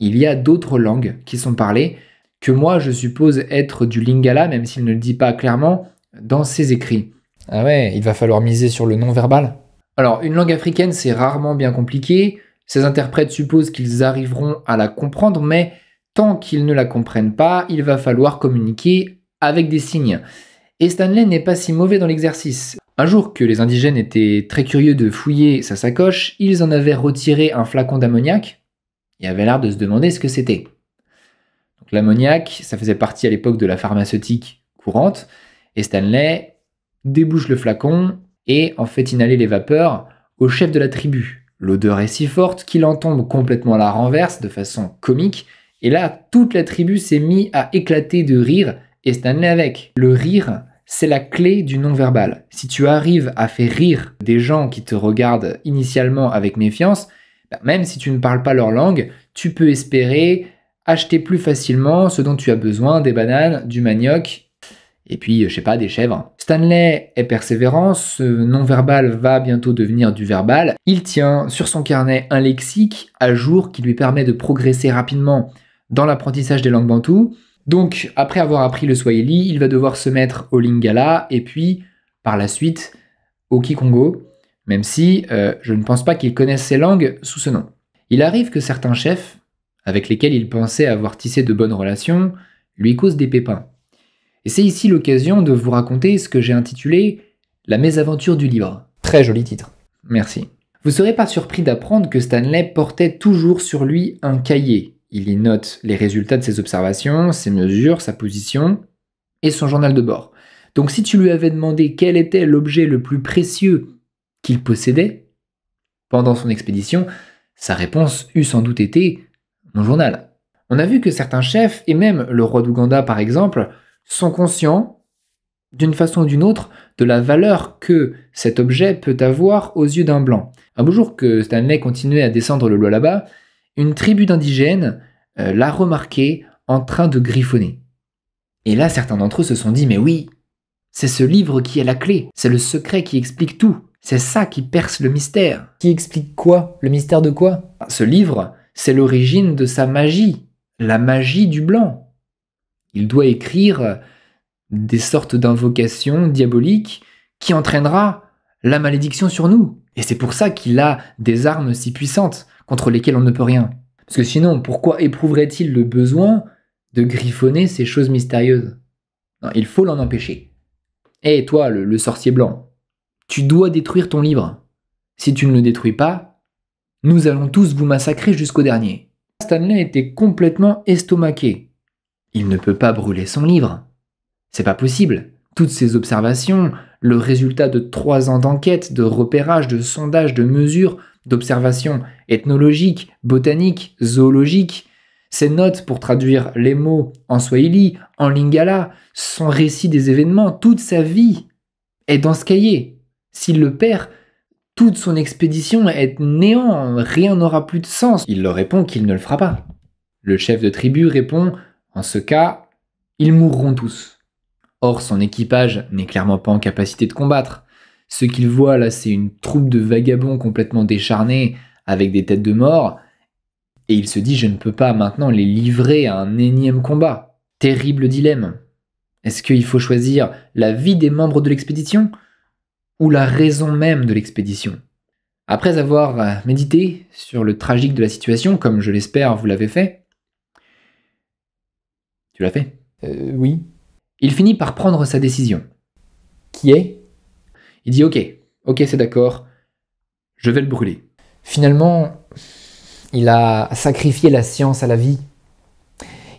il y a d'autres langues qui sont parlées, que moi je suppose être du lingala, même s'il ne le dit pas clairement, dans ses écrits. Ah ouais, il va falloir miser sur le non-verbal. Alors, une langue africaine, c'est rarement bien compliqué. Ces interprètes supposent qu'ils arriveront à la comprendre, mais tant qu'ils ne la comprennent pas, il va falloir communiquer avec des signes. Et Stanley n'est pas si mauvais dans l'exercice. Un jour que les indigènes étaient très curieux de fouiller sa sacoche, ils en avaient retiré un flacon d'ammoniac et avaient l'air de se demander ce que c'était. Donc l'ammoniac, ça faisait partie à l'époque de la pharmaceutique courante, et Stanley débouche le flacon et en fait inhaler les vapeurs au chef de la tribu. L'odeur est si forte qu'il en tombe complètement à la renverse de façon comique, et là toute la tribu s'est mise à éclater de rire, et Stanley avec. Le rire, c'est la clé du non-verbal. Si tu arrives à faire rire des gens qui te regardent initialement avec méfiance, même si tu ne parles pas leur langue, tu peux espérer acheter plus facilement ce dont tu as besoin, des bananes, du manioc, et puis, je sais pas, des chèvres. Stanley est persévérant, ce non-verbal va bientôt devenir du verbal. Il tient sur son carnet un lexique à jour qui lui permet de progresser rapidement dans l'apprentissage des langues bantoues. Donc, après avoir appris le swahili, il va devoir se mettre au lingala et puis, par la suite, au kikongo, même si je ne pense pas qu'il connaisse ces langues sous ce nom. Il arrive que certains chefs, avec lesquels il pensait avoir tissé de bonnes relations, lui causent des pépins. Et c'est ici l'occasion de vous raconter ce que j'ai intitulé « La mésaventure du livre ». Très joli titre. Merci. Vous ne serez pas surpris d'apprendre que Stanley portait toujours sur lui un cahier. Il y note les résultats de ses observations, ses mesures, sa position et son journal de bord. Donc si tu lui avais demandé quel était l'objet le plus précieux qu'il possédait pendant son expédition, sa réponse eût sans doute été « mon journal ». On a vu que certains chefs, et même le roi d'Ouganda par exemple, sont conscients, d'une façon ou d'une autre, de la valeur que cet objet peut avoir aux yeux d'un blanc. Un beau jour que Stanley continuait à descendre le Lualaba, une tribu d'indigènes l'a remarqué en train de griffonner. Et là, certains d'entre eux se sont dit « mais oui, c'est ce livre qui est la clé, c'est le secret qui explique tout, c'est ça qui perce le mystère. » Qui explique quoi? Le mystère de quoi? Ce livre, c'est l'origine de sa magie, la magie du blanc. Il doit écrire des sortes d'invocations diaboliques qui entraînera la malédiction sur nous. Et c'est pour ça qu'il a des armes si puissantes contre lesquelles on ne peut rien. Parce que sinon, pourquoi éprouverait-il le besoin de griffonner ces choses mystérieuses? Non, il faut l'en empêcher. Et toi, le sorcier blanc, tu dois détruire ton livre. Si tu ne le détruis pas, nous allons tous vous massacrer jusqu'au dernier. Stanley était complètement estomaqué. Il ne peut pas brûler son livre. C'est pas possible. Toutes ces observations, le résultat de 3 ans d'enquête, de repérage, de sondage, de mesures, d'observations ethnologiques, botaniques, zoologiques, ses notes pour traduire les mots en swahili, en lingala, son récit des événements, toute sa vie est dans ce cahier. S'il le perd, toute son expédition est néant, rien n'aura plus de sens. Il leur répond qu'il ne le fera pas. Le chef de tribu répond: en ce cas, ils mourront tous. Or, son équipage n'est clairement pas en capacité de combattre. Ce qu'il voit là, c'est une troupe de vagabonds complètement décharnés, avec des têtes de mort, et il se dit « je ne peux pas maintenant les livrer à un énième combat ». Terrible dilemme. Est-ce qu'il faut choisir la vie des membres de l'expédition ou la raison même de l'expédition? Après avoir médité sur le tragique de la situation, comme je l'espère vous l'avez fait, tu l'as fait? Oui. Il finit par prendre sa décision. Qui est? Il dit ok, c'est d'accord, je vais le brûler. Finalement, il a sacrifié la science à la vie.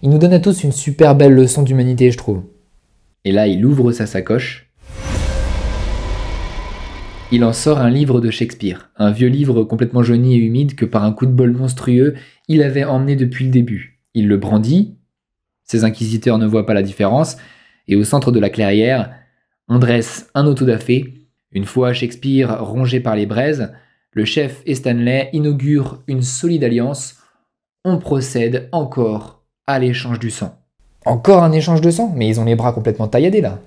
Il nous donne à tous une super belle leçon d'humanité, je trouve. Et là, il ouvre sa sacoche. Il en sort un livre de Shakespeare, un vieux livre complètement jauni et humide que par un coup de bol monstrueux, il avait emmené depuis le début. Il le brandit, ses inquisiteurs ne voient pas la différence, et au centre de la clairière, on dresse un autodafé. Une fois Shakespeare rongé par les braises, le chef et Stanley inaugurent une solide alliance. On procède encore à l'échange du sang. Encore un échange de sang? Mais ils ont les bras complètement tailladés là.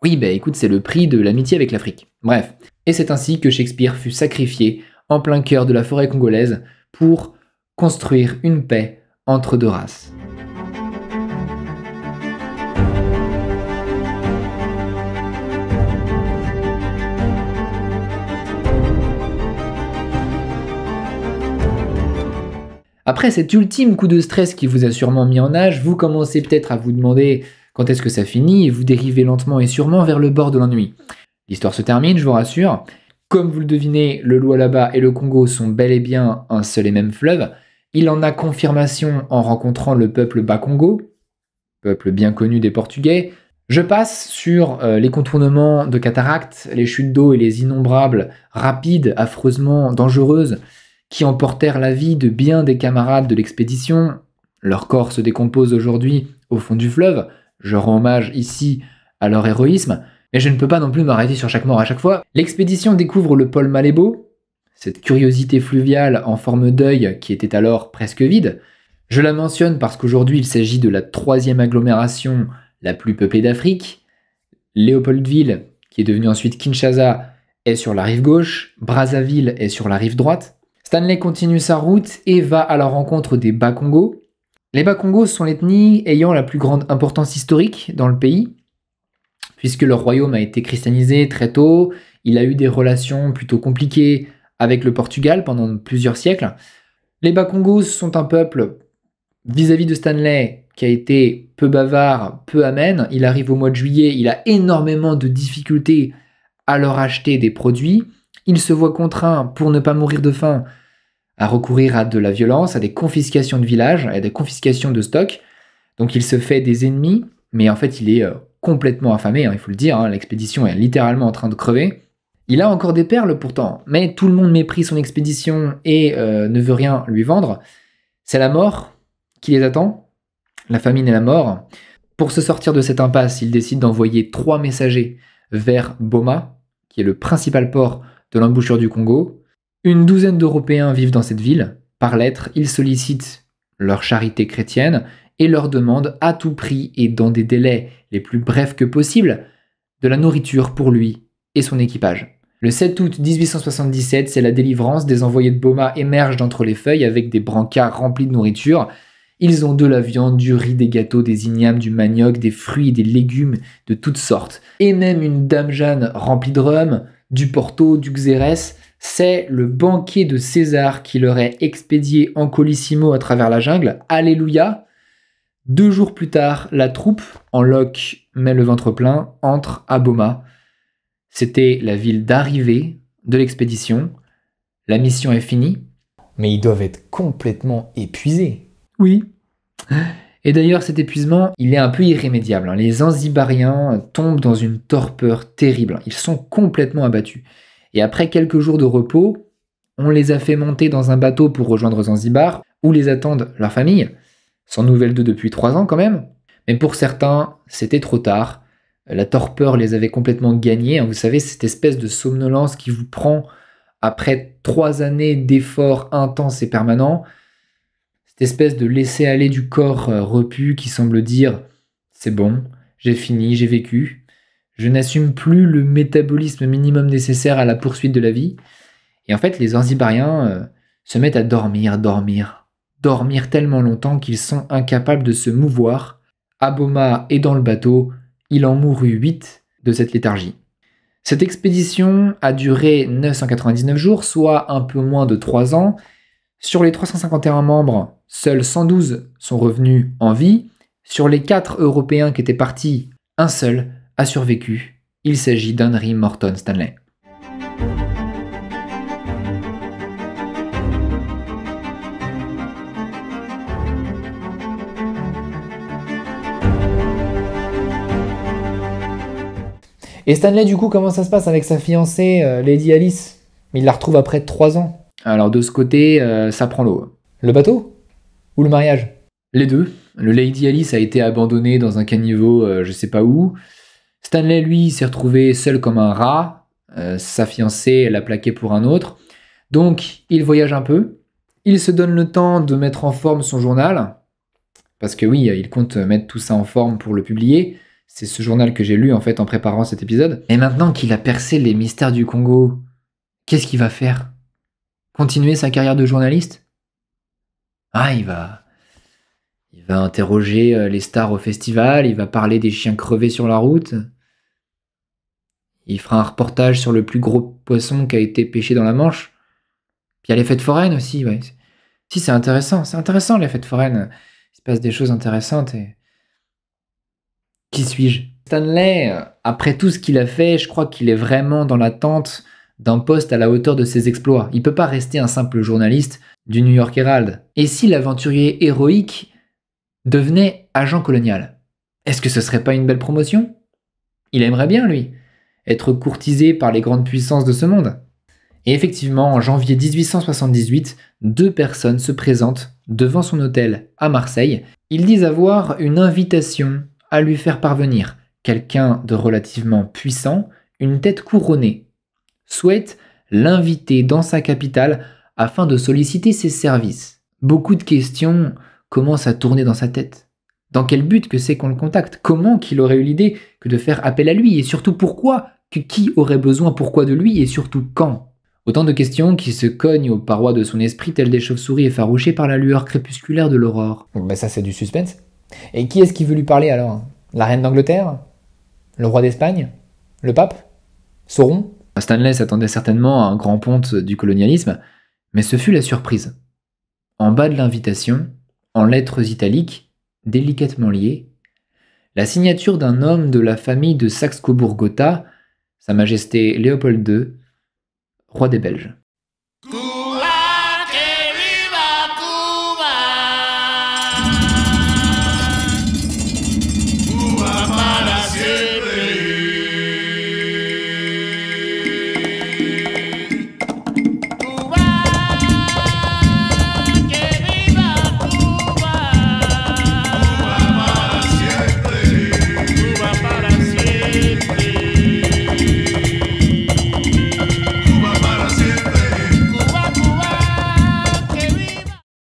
Oui, écoute, c'est le prix de l'amitié avec l'Afrique. Bref, et c'est ainsi que Shakespeare fut sacrifié en plein cœur de la forêt congolaise pour construire une paix entre deux races. Après cet ultime coup de stress qui vous a sûrement mis en nage, vous commencez peut-être à vous demander quand est-ce que ça finit et vous dérivez lentement et sûrement vers le bord de l'ennui. L'histoire se termine, je vous rassure. Comme vous le devinez, le Lualaba et le Congo sont bel et bien un seul et même fleuve. Il en a confirmation en rencontrant le peuple Bakongo, peuple bien connu des Portugais. Je passe sur les contournements de cataractes, les chutes d'eau et les innombrables, rapides, affreusement dangereuses, qui emportèrent la vie de bien des camarades de l'expédition. Leur corps se décompose aujourd'hui au fond du fleuve. Je rends hommage ici à leur héroïsme, mais je ne peux pas non plus m'arrêter sur chaque mort à chaque fois. L'expédition découvre le pôle Malébo, cette curiosité fluviale en forme d'œil qui était alors presque vide. Je la mentionne parce qu'aujourd'hui il s'agit de la 3e agglomération la plus peuplée d'Afrique. Léopoldville, qui est devenue ensuite Kinshasa, est sur la rive gauche, Brazzaville est sur la rive droite. Stanley continue sa route et va à la rencontre des Bakongo. Les Bakongo sont l'ethnie ayant la plus grande importance historique dans le pays, puisque leur royaume a été christianisé très tôt, il a eu des relations plutôt compliquées avec le Portugal pendant plusieurs siècles. Les Bakongo sont un peuple, vis-à-vis de Stanley, qui a été peu bavard, peu amène. Il arrive au mois de juillet, il a énormément de difficultés à leur acheter des produits. Il se voit contraint, pour ne pas mourir de faim, à recourir à de la violence, à des confiscations de villages, à des confiscations de stocks. Donc il se fait des ennemis, mais en fait il est complètement affamé, il faut le dire, l'expédition est littéralement en train de crever. Il a encore des perles pourtant, mais tout le monde méprise son expédition et ne veut rien lui vendre. C'est la mort qui les attend, la famine et la mort. Pour se sortir de cette impasse, il décide d'envoyer 3 messagers vers Boma, qui est le principal port de l'embouchure du Congo. Une douzaine d'Européens vivent dans cette ville. Par lettre, ils sollicitent leur charité chrétienne et leur demandent à tout prix et dans des délais les plus brefs que possible de la nourriture pour lui et son équipage. Le 7 août 1877, c'est la délivrance. Des envoyés de Boma émergent d'entre les feuilles avec des brancards remplis de nourriture. Ils ont de la viande, du riz, des gâteaux, des ignames, du manioc, des fruits et des légumes de toutes sortes. Et même une dame Jeanne remplie de rhum, du Porto, du Xérès. C'est le banquet de César qui leur est expédié en colissimo à travers la jungle. Alléluia. 2 jours plus tard, la troupe, en loques mais le ventre plein, entre à Boma. C'était la ville d'arrivée de l'expédition. La mission est finie. Mais ils doivent être complètement épuisés. Oui. Et d'ailleurs, cet épuisement, il est un peu irrémédiable. Les Zanzibariens tombent dans une torpeur terrible. Ils sont complètement abattus. Et après quelques jours de repos, on les a fait monter dans un bateau pour rejoindre Zanzibar, où les attendent leurs familles, sans nouvelles d'eux depuis 3 ans quand même. Mais pour certains, c'était trop tard. La torpeur les avait complètement gagnés. Vous savez, cette espèce de somnolence qui vous prend après 3 années d'efforts intenses et permanents. Cette espèce de laisser-aller du corps repu qui semble dire « c'est bon, j'ai fini, j'ai vécu ». Je n'assume plus le métabolisme minimum nécessaire à la poursuite de la vie. Et en fait, les Zanzibariens se mettent à dormir tellement longtemps qu'ils sont incapables de se mouvoir. À Boma et dans le bateau, il en mourut 8 de cette léthargie. Cette expédition a duré 999 jours, soit un peu moins de 3 ans. Sur les 351 membres, seuls 112 sont revenus en vie. Sur les 4 Européens qui étaient partis, un seul a survécu. Il s'agit d'Henry Morton Stanley. Et Stanley, du coup, comment ça se passe avec sa fiancée, Lady Alice? Il la retrouve après 3 ans. Alors de ce côté, ça prend l'eau. Le bateau? Ou le mariage? Les deux. Le Lady Alice a été abandonné dans un caniveau, je sais pas où. Stanley, lui, s'est retrouvé seul comme un rat. Sa fiancée l'a plaqué pour un autre. Donc, il voyage un peu. Il se donne le temps de mettre en forme son journal. Parce que oui, il compte mettre tout ça en forme pour le publier. C'est ce journal que j'ai lu en fait en préparant cet épisode. Et maintenant qu'il a percé les mystères du Congo, qu'est-ce qu'il va faire? Continuer sa carrière de journaliste? Ah, il va Il va interroger les stars au festival, il va parler des chiens crevés sur la route. Il fera un reportage sur le plus gros poisson qui a été pêché dans la Manche. Puis il y a les fêtes foraines aussi, ouais. Si, c'est intéressant les fêtes foraines. Il se passe des choses intéressantes et... Qui suis-je? Stanley, après tout ce qu'il a fait, je crois qu'il est vraiment dans l'attente d'un poste à la hauteur de ses exploits. Il peut pas rester un simple journaliste du New York Herald. Et si l'aventurier héroïque devenait agent colonial? Est-ce que ce serait pas une belle promotion? Il aimerait bien, lui, être courtisé par les grandes puissances de ce monde. Et effectivement, en janvier 1878, 2 personnes se présentent devant son hôtel à Marseille. Ils disent avoir une invitation à lui faire parvenir. Quelqu'un de relativement puissant, une tête couronnée, souhaite l'inviter dans sa capitale afin de solliciter ses services. Beaucoup de questions commencent à tourner dans sa tête. Dans quel but que c'est qu'on le contacte? Comment qu'il aurait eu l'idée que de faire appel à lui? Et surtout pourquoi? Que qui aurait besoin pourquoi de lui? Et surtout quand? Autant de questions qui se cognent aux parois de son esprit telles des chauves-souris effarouchées par la lueur crépusculaire de l'aurore. Ben ça c'est du suspense. Et qui est-ce qui veut lui parler alors? La reine d'Angleterre? Le roi d'Espagne? Le pape? Sauron? Stanley s'attendait certainement à un grand ponte du colonialisme, mais ce fut la surprise. En bas de l'invitation, en lettres italiques, délicatement liées, la signature d'un homme de la famille de Saxe-Cobourg-Gotha, Sa Majesté Léopold II, roi des Belges.